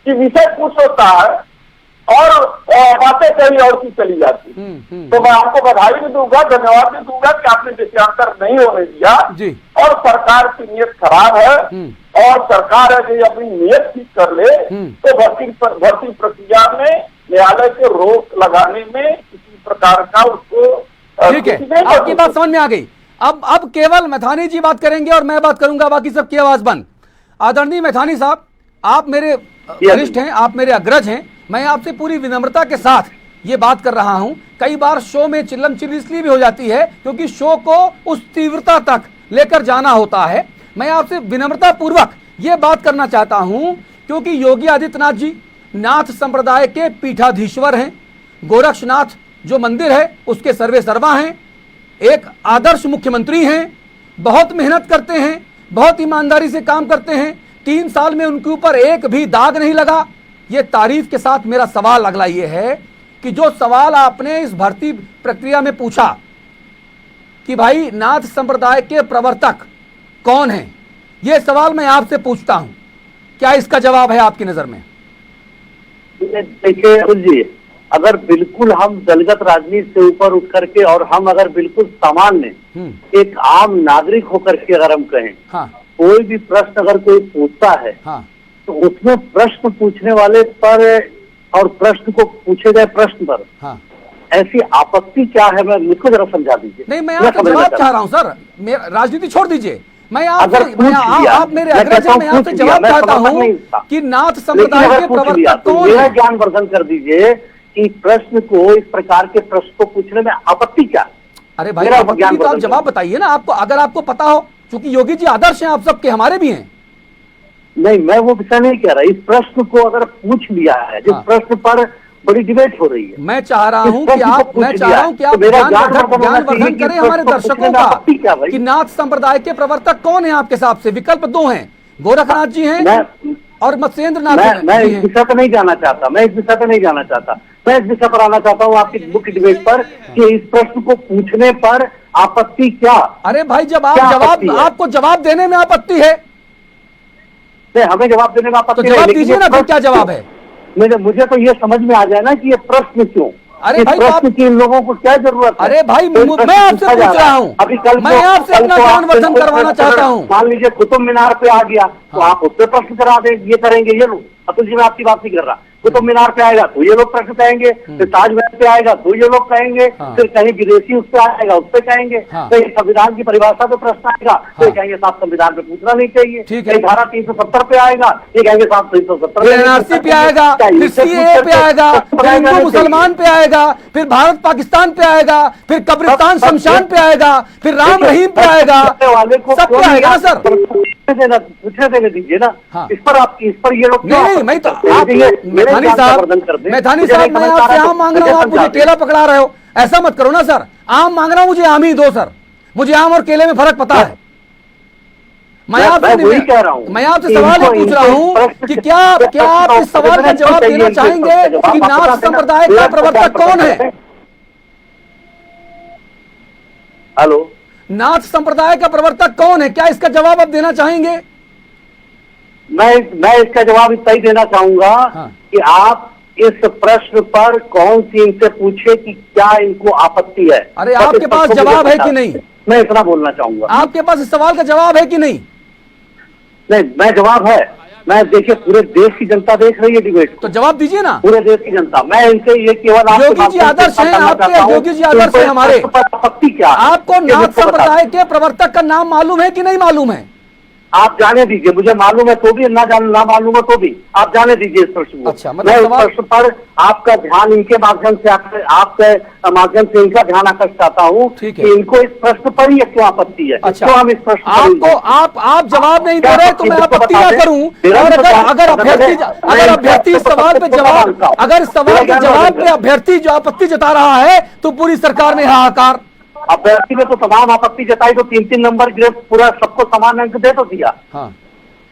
कि विषय कुछ होता है और बातें कहीं और की चली जाती। तो मैं आपको बधाई भी दूंगा, धन्यवाद भी दूंगा कि आपने विषयांतर नहीं होने दिया जी। और सरकार की नीयत खराब है और सरकार अगर अपनी नीयत ठीक कर ले तो भर्ती प्रक्रिया में न्यायालय को रोक लगाने में किसी प्रकार का उसको ठीक है। आपकी बात समझ में आ गई। अब केवल मैथानी जी बात करेंगे और मैं बात करूंगा, बाकी सबकी आवाज बंद। आदरणीय मैथानी साहब, आप मेरे वरिष्ठ हैं, आप मेरे अग्रज हैं, मैं आपसे पूरी विनम्रता के साथ ये बात कर रहा हूं। कई बार शो में चिल्लम चिल्ली इसलिए भी हो जाती है क्योंकि शो को उस तीव्रता तक लेकर जाना होता है। मैं आपसे विनम्रता पूर्वक ये बात करना चाहता हूं क्योंकि योगी आदित्यनाथ जी नाथ संप्रदाय के पीठाधीश्वर हैं, गोरक्षनाथ जो मंदिर है उसके सर्वे सर्वा हैं, एक आदर्श मुख्यमंत्री हैं, बहुत मेहनत करते हैं, बहुत ईमानदारी से काम करते हैं, 3 साल में उनके ऊपर एक भी दाग नहीं लगा। ये तारीफ के साथ मेरा सवाल अगला ये है कि जो सवाल आपने इस भर्ती प्रक्रिया में पूछा कि भाई नाथ संप्रदाय के प्रवर्तक कौन हैं, ये सवाल मैं आपसे पूछता हूं, क्या इसका जवाब है आपकी नजर में? देखिए अतुल जी, अगर बिल्कुल हम दलगत राजनीति से ऊपर उठ करके और हम अगर बिल्कुल सामान्य एक आम नागरिक होकर के अगर हम कहें, हाँ, कोई भी प्रश्न अगर कोई पूछता है, हाँ, तो उसमें प्रश्न पूछने वाले पर और प्रश्न को पूछे गए प्रश्न पर, हाँ, ऐसी आपत्ति क्या है? मैं मुझको जरा समझा दीजिए। नहीं, मैं आपसे जवाब चाह रहा हूं सर, राजनीति छोड़ दीजिए, मैं आप मेरे अग्रज हैं, मैं आपसे जवाब चाहता हूं कि नाथ संप्रदाय के प्रवर्तक कौन मेरा है? ज्ञान वर्धन कर दीजिए कि प्रश्न को, इस प्रकार के प्रश्न को पूछने में आपत्ति क्या? अरे भाई, आपत्ति तो आप जवाब बताइए ना, आपको अगर आपको पता हो, क्योंकि योगी जी आदर्श हैं आप सबके, हमारे भी हैं। नहीं, मैं वो विषय नहीं कह रहा, इस प्रश्न को अगर पूछ लिया है, जिस प्रश्न पर बड़ी डिबेट हो रही है, मैं चाह रहा हूं कि आप ज्ञानवर्धन करें हमारे दर्शकों का कि नाथ संप्रदाय के प्रवर्तक कौन है आपके हिसाब से। विकल्प 2 हैं, गोरखनाथ जी हैं और मत्स्येंद्र नाथ जी हैं। मैं इस विषय पर नहीं जाना चाहता, मैं इस विषय पर आना चाहता हूँ आपकी मुख्य डिबेट पर कि इस प्रश्न को पूछने पर आपत्ति क्या? अरे भाई, जब आपको जवाब देने में आपत्ति है, हमें जवाब देने में आपत्ति, तो जवाब दीजिए ना, फिर क्या जवाब है? मुझे तो ये समझ में आ जाए ना कि ये प्रश्न क्यों, अरे भाई, प्रश्न की इन लोगों को क्या जरूरत है? अरे भाई, मैं आपसे पूछ रहा हूँ, अभी कल मैं आपसे अपना ज्ञानवर्धन करवाना चाहता हूँ। मान लीजिए कुतुब मीनार पे आ गया, तो आप उससे प्रश्न करा दें, ये करेंगे ये लोग। अतुल जी, मैं आपकी बात नहीं कर रहा, कुतुब मीनार पे आएगा तो ये लोग प्रश्न कहेंगे, फिर ताजमहल पे आएगा तो ये लोग कहेंगे, फिर कहीं विदेशी उस पे आएगा उस पे कहेंगे, कहीं संविधान की परिभाषा पे प्रश्न आएगा तो ये कहेंगे साहब संविधान पे पूछना नहीं चाहिए, कहीं धारा 370 पे आएगा ये कहेंगे साहब 370 एनआरसी पे आएगा, फिर सीएए पे आएगा, फिर हिंदू मुसलमान पे आएगा, फिर भारत पाकिस्तान पे आएगा, फिर कब्रिस्तान शमशान पे आएगा, फिर राम रहीम पे आएगा, सब पे आएगा ना सर। पूछने देने दीजिए ना, इस पर ये लोग नहीं, मैं तो मैथानी साहब, मैं आपसे आम मांग रहा हूँ, आप मुझे केला पकड़ा रहे हो, ऐसा मत करो ना सर। आम मांग रहा हूँ, मुझे आम ही दो सर, मुझे आम और केले में फर्क पता है। मैं आपसे सवाल ये पूछ रहा हूँ कि क्या आप इस सवाल का जवाब देना चाहेंगे कि नाथ संप्रदाय का प्रवर्तक कौन है? हेलो, नाथ संप्रदाय का प्रवर्तक कौन है, क्या इसका जवाब आप देना चाहेंगे? मैं इसका जवाब इतना ही देना चाहूंगा कि आप इस प्रश्न पर कौन सी इनसे पूछे कि क्या इनको आपत्ति है। अरे आपके पास जवाब है कि नहीं? मैं इतना बोलना चाहूंगा, आपके पास इस सवाल का जवाब है कि नहीं? नहीं, मैं जवाब है, मैं देखिए पूरे देश की जनता देख रही है डिबेट, तो जवाब दीजिए ना। पूरे देश की जनता, मैं इनसे ये केवल योगी जी आदर्श हैं आपके, योगी जी आदर्श हैं हमारे, आपत्ति क्या? आपको नाथ संप्रदाय के प्रवर्तक का नाम मालूम है कि नहीं मालूम है? आप जाने दीजिए, मुझे मालूम है तो भी, ना मालूम है तो भी आप जाने दीजिए इस प्रश्न को। अच्छा, मैं इस प्रश्न पर आपका ध्यान इनके माध्यम से, आपके माध्यम से इनका ध्यान आकर्षित चाहता हूँ कि इनको इस प्रश्न पर ही क्यों आपत्ति है। अच्छा, तो हम इस प्रश्न आपको आप जवाब नहीं दे रहे तो मैं आपत्ति ना करूं, और अगर अभ्यर्थी इस सवाल पे जवाब, अगर सवाल के जवाब पे अभ्यर्थी जो आपत्ति जता रहा है तो पूरी सरकार ने हाहाकार। अभ्यर्थी में तो तमाम आपत्ति जताई, तो 3-3 नंबर ग्रेड पूरा सबको समान अंक दे तो दिया,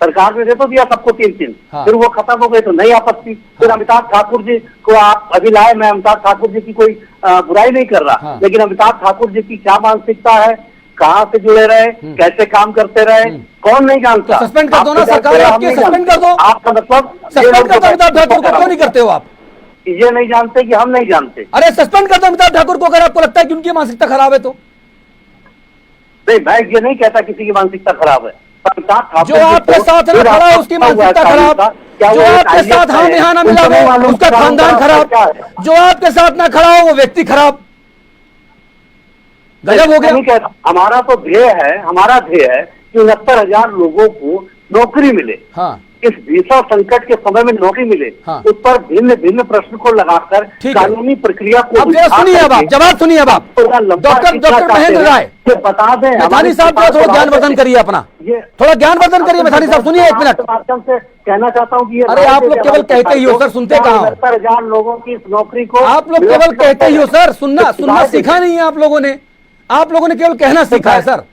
सरकार ने दे तो दिया सबको 3-3, फिर वो खत्म हो गई तो नई आपत्ति। फिर अमिताभ ठाकुर जी को आप अभी लाए, मैं अमिताभ ठाकुर जी की कोई बुराई नहीं कर रहा, लेकिन अमिताभ ठाकुर जी की क्या मानसिकता है, कहाँ से जुड़े रहे, कैसे काम करते रहे, कौन नहीं जानता। सस्पेंड कर दो ना सरकार, आपके सस्पेंड कर दो। आपका मतलब सस्पेंड कर दो अमिताभ ठाकुर को, क्यों नहीं करते हो आप? ये नहीं जानते कि हम नहीं जानते? अरे सस्पेंड कर दो अमिताभ ठाकुर को अगर आपको लगता है कि उनकी मानसिकता खराब है तो। नहीं, मैं ये नहीं कहता किसी की मानसिकता खराब है, जो आपके साथ ना खड़ा है उसकी मानसिकता खराब, जो आपके साथ हम यहाँ ना मिला हो उसका खानदान खराब, जो आपके साथ ना खड़ा हो वो व्यक्ति खराब। गजब हो गया। हमारा तो ध्येय है, हमारा ध्येय है कि 69,000 लोगों को नौकरी मिले, इस भीषण संकट के समय में नौकरी मिले, उस पर भिन्न भिन्न प्रश्न को लगाकर कानूनी प्रक्रिया को। अब सुनिए, अब जवाब सुनिए, अब डॉक्टर महेंद्र राय बता दें, मैथानी साहब थोड़ा ज्ञानवर्धन करिए अपना, थोड़ा ज्ञानवर्धन करिए मैथानी साहब। सुनिए 1 मिनट, माध्यम से कहना चाहता हूँ कि अरे आप लोग केवल कहते ही हो सर, सुनते कहाँ हो? 69,000 लोगों की इस नौकरी को आप लोग केवल कहते ही हो सर, सुनना सीखा नहीं है आप लोगों ने। आप लोगों ने केवल कहना सीखा है सर।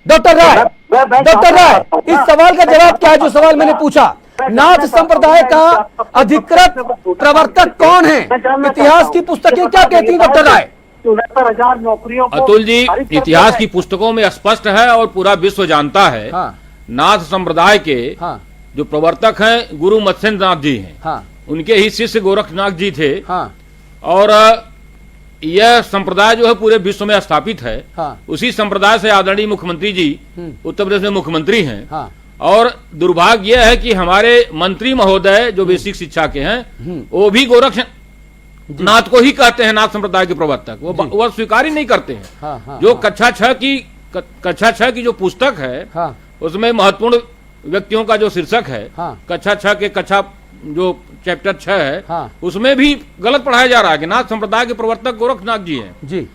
डॉक्टर राय, डॉक्टर राय, इस सवाल का जवाब क्या है जो सवाल मैंने पूछा? नाथ संप्रदाय का अधिकृत प्रवर्तक कौन है? इतिहास की पुस्तकें क्या कहती हैं डॉक्टर राय? 69,000 नौकरियों को अतुल जी, इतिहास की पुस्तकों में स्पष्ट है और पूरा विश्व जानता है। हाँ। नाथ संप्रदाय के हाँ। जो प्रवर्तक हैं गुरु मत्स्येंद्र नाथ जी हैं। हाँ। उनके ही शिष्य गोरखनाथ जी थे। हाँ। और यह संप्रदाय जो है पूरे विश्व में स्थापित है। हाँ। उसी संप्रदाय से आदरणीय मुख्यमंत्री जी उत्तर प्रदेश में मुख्यमंत्री हैं। हाँ। और दुर्भाग्य यह है कि हमारे मंत्री महोदय जो बेसिक शिक्षा के हैं वो भी गोरखनाथ को ही कहते हैं नाथ संप्रदाय के प्रवर्तक। वो स्वीकार ही नहीं करते हैं। हाँ। जो कक्षा 6 की जो पुस्तक है हाँ। उसमें महत्वपूर्ण व्यक्तियों का जो शीर्षक है कक्षा 6 के जो चैप्टर 6 है उसमें भी गलत पढ़ाया जा रहा है कि नाथ संप्रदाय के प्रवर्तक गोरखनाथ जी हैं जी।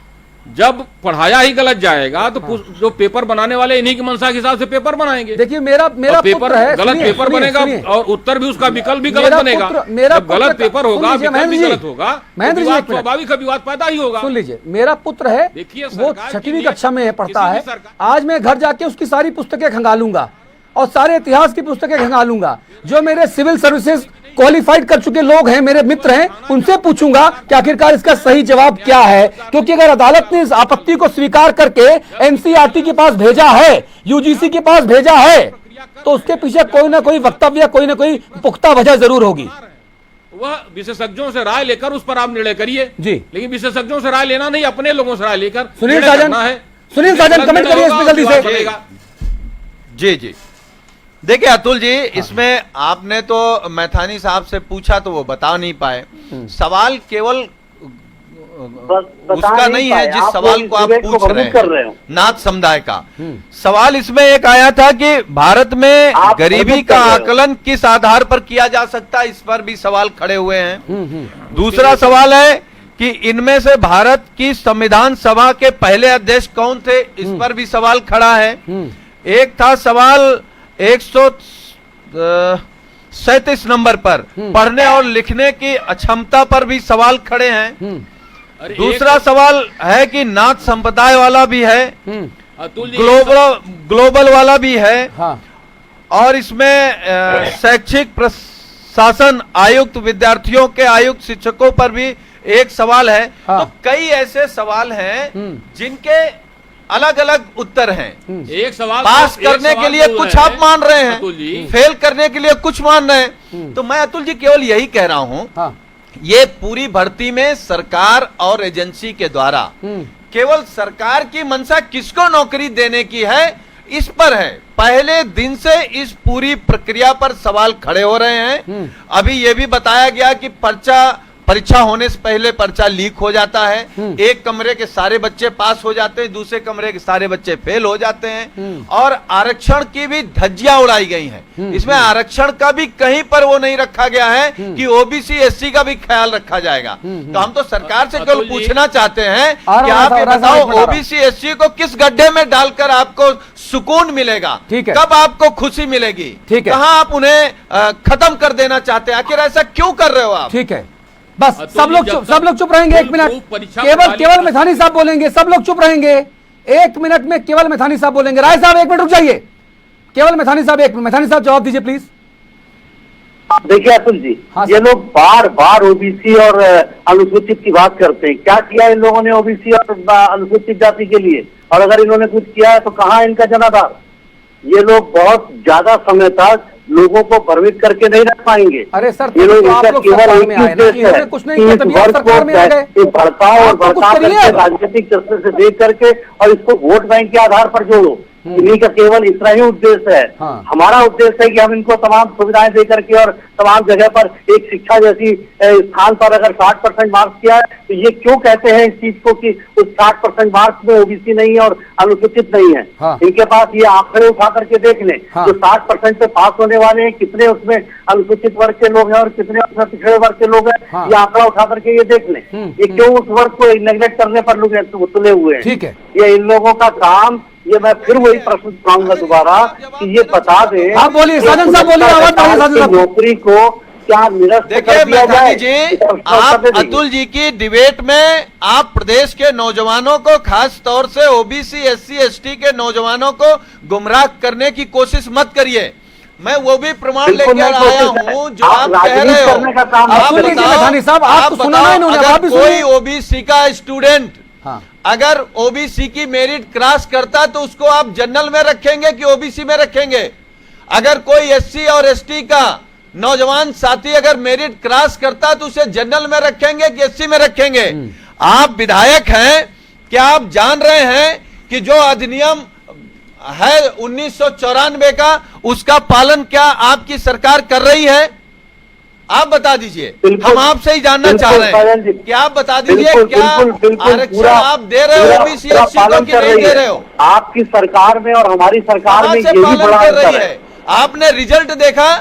जब पढ़ाया ही गलत जाएगा तो जो पेपर बनाने वाले इन्हीं की मंशा के हिसाब से पेपर बनाएंगे। देखिए मेरा पेपर है, गलत पेपर बनेगा और उत्तर भी उसका विकल्प भी गलत बनेगा। जब गलत पेपर होगा, विकल्प भी गलत होगा, स्वाभाविक विवाद पैदा ही होगा। सुन लीजिए, मेरा पुत्र है, वो 6वीं कक्षा में पढ़ता है। आज मैं घर जाके उसकी सारी पुस्तकें खंगालूंगा और सारे इतिहास की पुस्तकें खंगालूंगा। जो मेरे सिविल सर्विसेज क्वालिफाइड कर चुके लोग हैं, मेरे मित्र हैं, उनसे पूछूंगा कि आखिरकार इसका सही जवाब क्या है। क्योंकि अगर अदालत ने इस आपत्ति को स्वीकार करके एनसीईआरटी के पास भेजा है, यूजीसी के पास भेजा है, तो उसके पीछे कोई ना कोई वक्तव्य, कोई ना कोई पुख्ता वजह जरूर होगी। वह विशेषज्ञों से राय लेकर उस पर आप निर्णय करिए जी। लेकिन विशेषज्ञों से राय लेना नहीं, अपने लोगों से राय लेकर। सुनील साजन कमेंट करिए इस पर जल्दी से। जी जी, देखिए अतुल जी, इसमें आपने तो मैथानी साहब से पूछा तो वो बता नहीं पाए। सवाल केवल उसका नहीं है जिस सवाल को आप पूछ रहे हैं, नाथ समुदाय का सवाल इसमें एक आया था कि भारत में गरीबी का आकलन किस आधार पर किया जा सकता है, इस पर भी सवाल खड़े हुए हैं। दूसरा सवाल है कि इनमें से भारत की संविधान सभा के पहले अध्यक्ष कौन थे, इस पर भी सवाल खड़ा है। एक था सवाल 137 नंबर पर पढ़ने और लिखने की अक्षमता पर भी सवाल खड़े हैं। दूसरा सवाल है कि नाथ संप्रदाय वाला भी है, ग्लोबल वाला भी है। और इसमें शैक्षिक प्रशासन आयुक्त, विद्यार्थियों के आयुक्त, शिक्षकों पर भी एक सवाल है। तो कई ऐसे सवाल हैं जिनके अलग अलग उत्तर हैं। एक सवाल पास करने के लिए कुछ आप मान रहे हैं, फेल करने के लिए कुछ मान रहे हैं। तो मैं अतुल जी केवल यही कह रहा हूं, ये पूरी भर्ती में सरकार और एजेंसी के द्वारा केवल सरकार की मंशा किसको नौकरी देने की है इस पर है। पहले दिन से इस पूरी प्रक्रिया पर सवाल खड़े हो रहे हैं। अभी ये भी बताया गया कि परीक्षा होने से पहले पर्चा लीक हो जाता है, एक कमरे के सारे बच्चे पास हो जाते हैं, दूसरे कमरे के सारे बच्चे फेल हो जाते हैं। और आरक्षण की भी धज्जियां उड़ाई गई हैं। इसमें आरक्षण का भी कहीं पर वो नहीं रखा गया है कि ओबीसी एससी का भी ख्याल रखा जाएगा। तो हम तो सरकार से केवल पूछना चाहते हैं कि आप ये बताओ, ओबीसी एससी को किस गड्ढे में डालकर आपको सुकून मिलेगा, कब आपको खुशी मिलेगी, कहां आप उन्हें खत्म कर देना चाहते हैं, आखिर ऐसा क्यों कर रहे हो आप? ठीक है, बस सब लोग चुप रहेंगे। 1 मिनट केवल मैथानी साहब बोलेंगे, सब लोग चुप रहेंगे। 1 मिनट में केवल मैथानी साहब बोलेंगे। राय साहब 1 मिनट रुक जाइए, केवल मैथानी साहब 1 मिनट। मैथानी साहब जवाब दीजिए प्लीज। देखिए अतुल जी, ये लोग बार बार ओबीसी और अनुसूचित की बात करते हैं। क्या किया इन लोगों ने ओबीसी और अनुसूचित जाति के लिए? और अगर इन्होंने कुछ किया है तो कहाँ इनका जनाधार? ये लोग बहुत ज्यादा समय तक लोगों को भ्रमित करके नहीं रख पाएंगे। अरे सर, ये लोग इसका केवल एक ही उद्देश्य है कुछ नहीं किया, तभी आप सरकार में आ गए। भड़काओ और भड़का करके राजनीतिक चर्चा से देख करके और इसको वोट बैंक के आधार पर जोड़ो, इन्हीं का केवल इतना ही उद्देश्य है। हमारा उद्देश्य है कि हम इनको तमाम सुविधाएं दे करके और तमाम जगह पर एक शिक्षा जैसी स्थान पर अगर 60% मार्क्स किया है तो ये क्यों कहते हैं इस चीज को कि उस 60% मार्क्स में ओबीसी नहीं है और अनुसूचित नहीं है। इनके पास ये आंकड़े उठा करके देख लें, जो 60% पे पास होने वाले हैं कितने उसमें अनुसूचित वर्ग के लोग हैं और कितने उसमें पिछड़े वर्ग के लोग हैं, ये आंकड़ा उठा करके ये देख लें। ये क्यों उस वर्ग को नेगलेक्ट करने पर लोग तुले हुए हैं? ठीक है, ये इन लोगों का काम, ये मैं फिर वही प्रश्न उठाऊंगा दोबारा कि ये बता दें। आप बोलिए साजन साहब, बोलिए, आवाज बढ़ाइए साजन साहब। नौकरी को क्या निरस्त देखिए कर दिया मैथानी जाए? जी, आप अतुल जी की डिबेट में आप प्रदेश के नौजवानों को, खास तौर से ओबीसी एससी एसटी के नौजवानों को गुमराह करने की कोशिश मत करिए। मैं वो भी प्रमाण लेकर आया हूँ जो आप कह रहे हो। आप बताओ, अगर कोई ओबीसी का स्टूडेंट अगर ओबीसी की मेरिट क्रॉस करता तो उसको आप जनरल में रखेंगे कि ओबीसी में रखेंगे? अगर कोई एससी और एसटी का नौजवान साथी अगर मेरिट क्रॉस करता तो उसे जनरल में रखेंगे कि एससी में रखेंगे? आप विधायक हैं, क्या आप जान रहे हैं कि जो अधिनियम है 1994 का, उसका पालन क्या आपकी सरकार कर रही है? आप बता दीजिए, हम आपसे ही जानना चाह रहे हैं कि आप बता दीजिए क्या आरक्षण आप दे रहे हो ओबीसी एससी को कि नहीं दे रहे हो? आपकी सरकार में और हमारी सरकार में से यही पालन बड़ा कर रही अंतर है। आपने रिजल्ट देखा?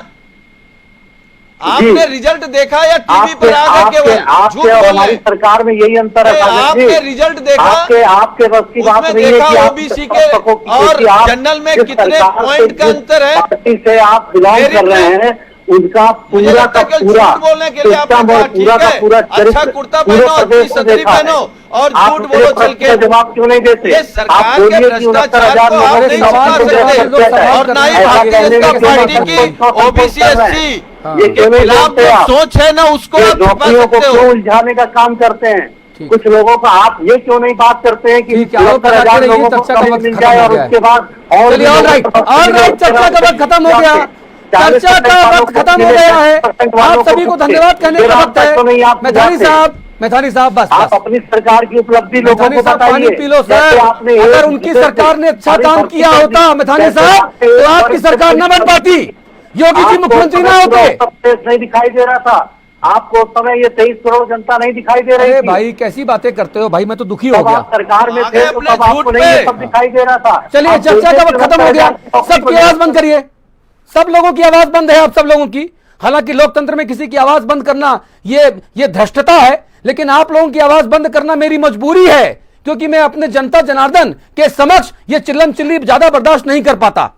आपने रिजल्ट देखा या टीवी पर आकर केवल झूठ बोल रहे? हमारी सरकार में यही अंतर है। आपने रिजल्ट देखा? आपके बस की बात नहीं है कि ओबीसी के और जनरल में कितने पॉइंट का अंतर है? पार्टी से आप बिलोंग कर रहे हैं, उनका पूरा का पूरा बोलने के लिए आपने कहा ठीक है, अच्छा कुर्ता पहनो, अच्छी छतरी पहनो और झूठ बोलो चल के। जवाब क्यों नहीं देते? ये सरकार के भ्रष्टाचार को आप नहीं छिपा सकते और ना ही भारतीय जनता पार्टी की ओबीसी एससी ये क्यों नहीं खिलाफ बोलते? जो आप सोच है ना उसको आप छिपा नौकरियों को सकते क्यों हो। उलझाने का काम करते हैं? कुछ लोगों का आप ये क्यों नहीं बात करते हैं कि 70,000 लोगों को कमी मिल जाए और उसके बाद और चर्चा का वक्त खत्म हो गया, चर्चा का वक्त खत्म हो गया है। आप सभी को धन्यवाद कहने का वक्त है। मैथानी साहब बस आप अपनी सरकार की उपलब्धि लोगों को पानी पी लो सर। अगर उनकी सरकार ने अच्छा काम किया होता मैथानी साहब तो आपकी सरकार न बन पाती, योगी जी मुख्यमंत्री ना होते। नहीं दिखाई दे रहा था आपको उस समय, ये 23 करोड़ जनता नहीं दिखाई दे रही थी। भाई कैसी बातें करते हो भाई, मैं तो दुखी हो गया। सरकार में थे तो तब आपको नहीं सब दिखाई दे रहा था। चलिए चर्चा का वक्त खत्म हो गया, सबकी आवाज बंद करिए। सब लोगों की आवाज बंद है, आप सब लोगों की। हालांकि लोकतंत्र में किसी की आवाज बंद करना ये धृष्टता है, लेकिन आप लोगों की आवाज बंद करना मेरी मजबूरी है, क्योंकि मैं अपने जनता जनार्दन के समक्ष ये चिल्लम चिल्ली ज्यादा बर्दाश्त नहीं कर पाता।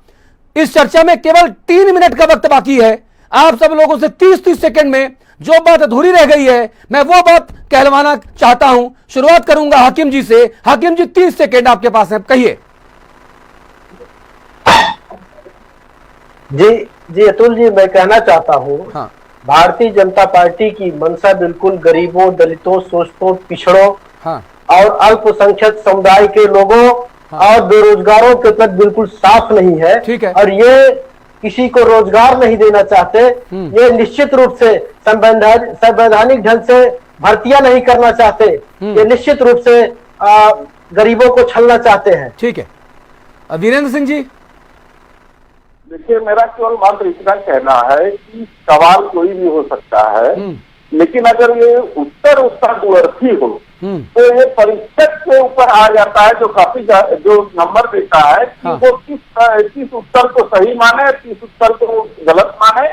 इस चर्चा में केवल 3 मिनट का वक्त बाकी है। आप सब लोगों से 30-30 सेकंड में जो बात अधूरी रह गई है मैं वो बात कहलवाना चाहता हूं। शुरुआत करूंगा हाकिम जी से। हाकिम जी 30 सेकंड आपके पास है, कहिए। जी अतुल जी, मैं कहना चाहता हूँ भारतीय जनता पार्टी की मंशा बिल्कुल गरीबों, दलितों, शोषितों, पिछड़ों और अल्पसंख्यक समुदाय के लोगों और बेरोजगारों के प्रति बिल्कुल साफ नहीं है। ठीक है। और ये किसी को रोजगार नहीं देना चाहते, ये निश्चित रूप से संवैधानिक ढंग से भर्तियां नहीं करना चाहते, ये निश्चित रूप से गरीबों को छलना चाहते हैं। ठीक है, वीरेंद्र सिंह जी। देखिए, मेरा केवल मात्र इतना कहना है कि सवाल कोई भी हो सकता है, लेकिन अगर ये उत्तर उसका दुअर्थी हो तो ये परीक्षक के ऊपर आ जाता है, जो काफी जो नंबर देता है कि वो किस उत्तर को सही माने, किस उत्तर को गलत माने,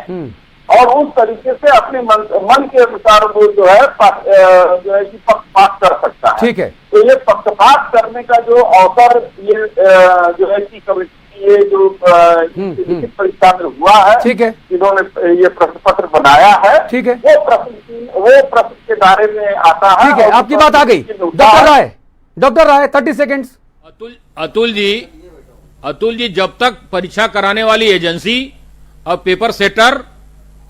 और उस तरीके से अपने मन के अनुसार वो जो है कि पक्षपात कर सकता है। ठीक है। तो ये पक्षपात करने का जो अवसर ये जो है कि कमेटी ये जो लिखित परीक्षा में हुआ है, ठीक है, इन्होंने ये प्रश्न पत्र बनाया है, ठीक है, वो प्रश्न के दायरे में आता है। ठीक है, आपकी बात आ गई। डॉक्टर राय 30 सेकेंड। अतुल जी, जब तक परीक्षा कराने वाली एजेंसी और पेपर सेटर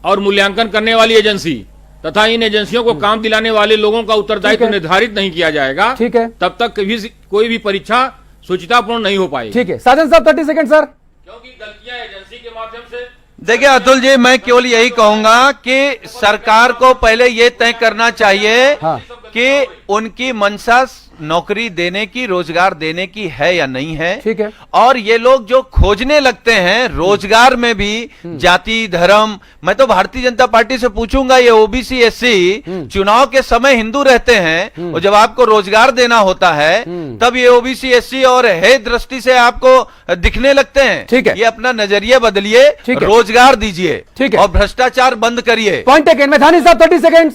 और मूल्यांकन करने वाली एजेंसी तथा इन एजेंसियों को काम दिलाने वाले लोगों का उत्तरदायित्व निर्धारित नहीं किया जाएगा, ठीक है, तब तक कोई भी परीक्षा शुचितापूर्ण नहीं हो पाएगी। ठीक है, साजन साहब 30 सेकंड सर। क्योंकि गलतियां एजेंसी के माध्यम से। देखिए अतुल जी, मैं केवल यही कहूंगा कि सरकार को पहले ये तय करना चाहिए कि उनकी मंशा नौकरी देने की, रोजगार देने की है या नहीं है। ठीक है। और ये लोग जो खोजने लगते हैं रोजगार में भी जाति, धर्म, मैं तो भारतीय जनता पार्टी से पूछूंगा, ये ओबीसी एससी चुनाव के समय हिंदू रहते हैं और जब आपको रोजगार देना होता है तब ये ओबीसी एससी और हे दृष्टि से आपको दिखने लगते हैं। ठीक है। ये अपना नजरिया बदलिए, रोजगार दीजिए और भ्रष्टाचार बंद करिए। Point taken. मैथानी साहब 30 सेकेंड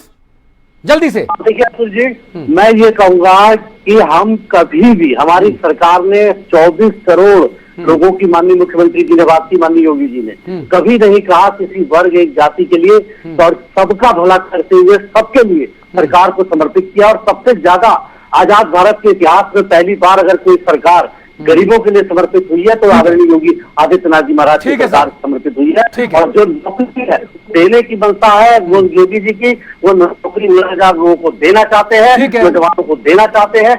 जल्दी से। देखिए अतुल जी, मैं ये कहूंगा कि हम कभी भी, हमारी सरकार ने 24 करोड़ लोगों की माननीय मुख्यमंत्री जी ने बात की, माननीय योगी जी ने कभी नहीं कहा किसी वर्ग एक जाति के लिए, और सबका भला करते हुए सबके लिए सरकार को समर्पित किया। और सबसे ज्यादा आजाद भारत के इतिहास में पहली बार अगर कोई सरकार गरीबों के लिए समर्पित हुई है तो आदरणीय योगी आदित्यनाथ जी महाराज की सरकार समर्पित हुई है। और जो नौकरी है देने की मनसा है वो योगी जी की, वो नौकरी 9,000 लोगों को देना चाहते हैं, नौजवानों को देना चाहते हैं,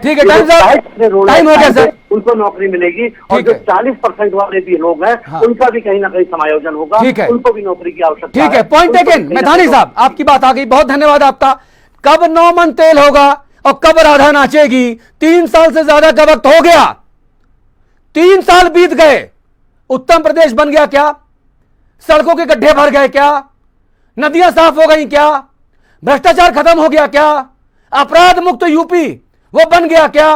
उनको नौकरी मिलेगी। और जो 40% वाले भी लोग हैं उनका भी कहीं ना कहीं समायोजन होगा, उनको भी नौकरी की आवश्यकता है। ठीक है, पॉइंट टेकन। मैधानी साहब आपकी बात आ गई, बहुत धन्यवाद आपका। कब 9 मन तेल होगा और कब राधा नाचेगी? 3 साल से ज्यादा का वक्त हो गया, 3 साल बीत गए। उत्तर प्रदेश बन गया क्या? सड़कों के गड्ढे भर गए क्या? नदियां साफ हो गई क्या? भ्रष्टाचार खत्म हो गया क्या? अपराध मुक्त यूपी वो बन गया क्या?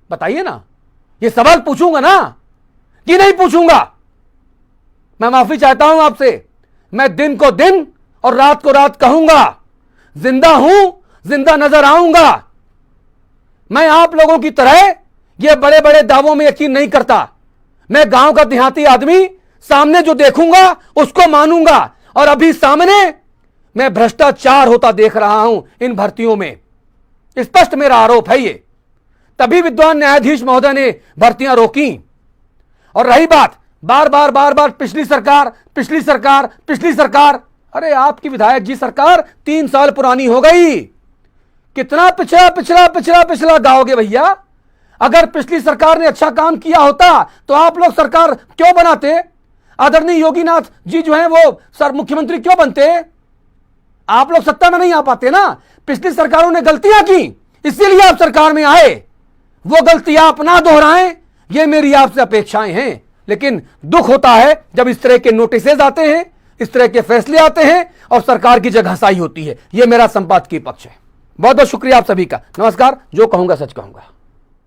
बताइए ना। ये सवाल पूछूंगा ना कि नहीं पूछूंगा? मैं माफी चाहता हूं आपसे। मैं दिन को दिन और रात को रात कहूंगा, जिंदा हूं, जिंदा नजर आऊंगा। मैं आप लोगों की तरह ये बड़े बड़े दावों में यकीन नहीं करता। मैं गांव का देहाती आदमी, सामने जो देखूंगा उसको मानूंगा। और अभी सामने मैं भ्रष्टाचार होता देख रहा हूं इन भर्तियों में, स्पष्ट मेरा आरोप है ये। तभी विद्वान न्यायाधीश महोदय ने भर्तियां रोकी। और रही बात बार बार पिछली सरकार, पिछली सरकार, पिछली सरकार, अरे आपकी विधायक जी सरकार 3 साल पुरानी हो गई। कितना पिछड़ा पिछड़ा पिछड़ा पिछड़ा गाओगे भैया? अगर पिछली सरकार ने अच्छा काम किया होता तो आप लोग सरकार क्यों बनाते? आदरणीय योगीनाथ जी जो हैं वो सर मुख्यमंत्री क्यों बनते? आप लोग सत्ता में नहीं आ पाते ना। पिछली सरकारों ने गलतियां की, इसीलिए आप सरकार में आए। वो गलतियां आप ना दोहराएं, ये मेरी आपसे अपेक्षाएं हैं। लेकिन दुख होता है जब इस तरह के नोटिसेज आते हैं, इस तरह के फैसले आते हैं और सरकार की जगहसाई होती है। यह मेरा संपादकीय पक्ष है। बहुत बहुत शुक्रिया आप सभी का। नमस्कार। जो कहूंगा सच कहूंगा।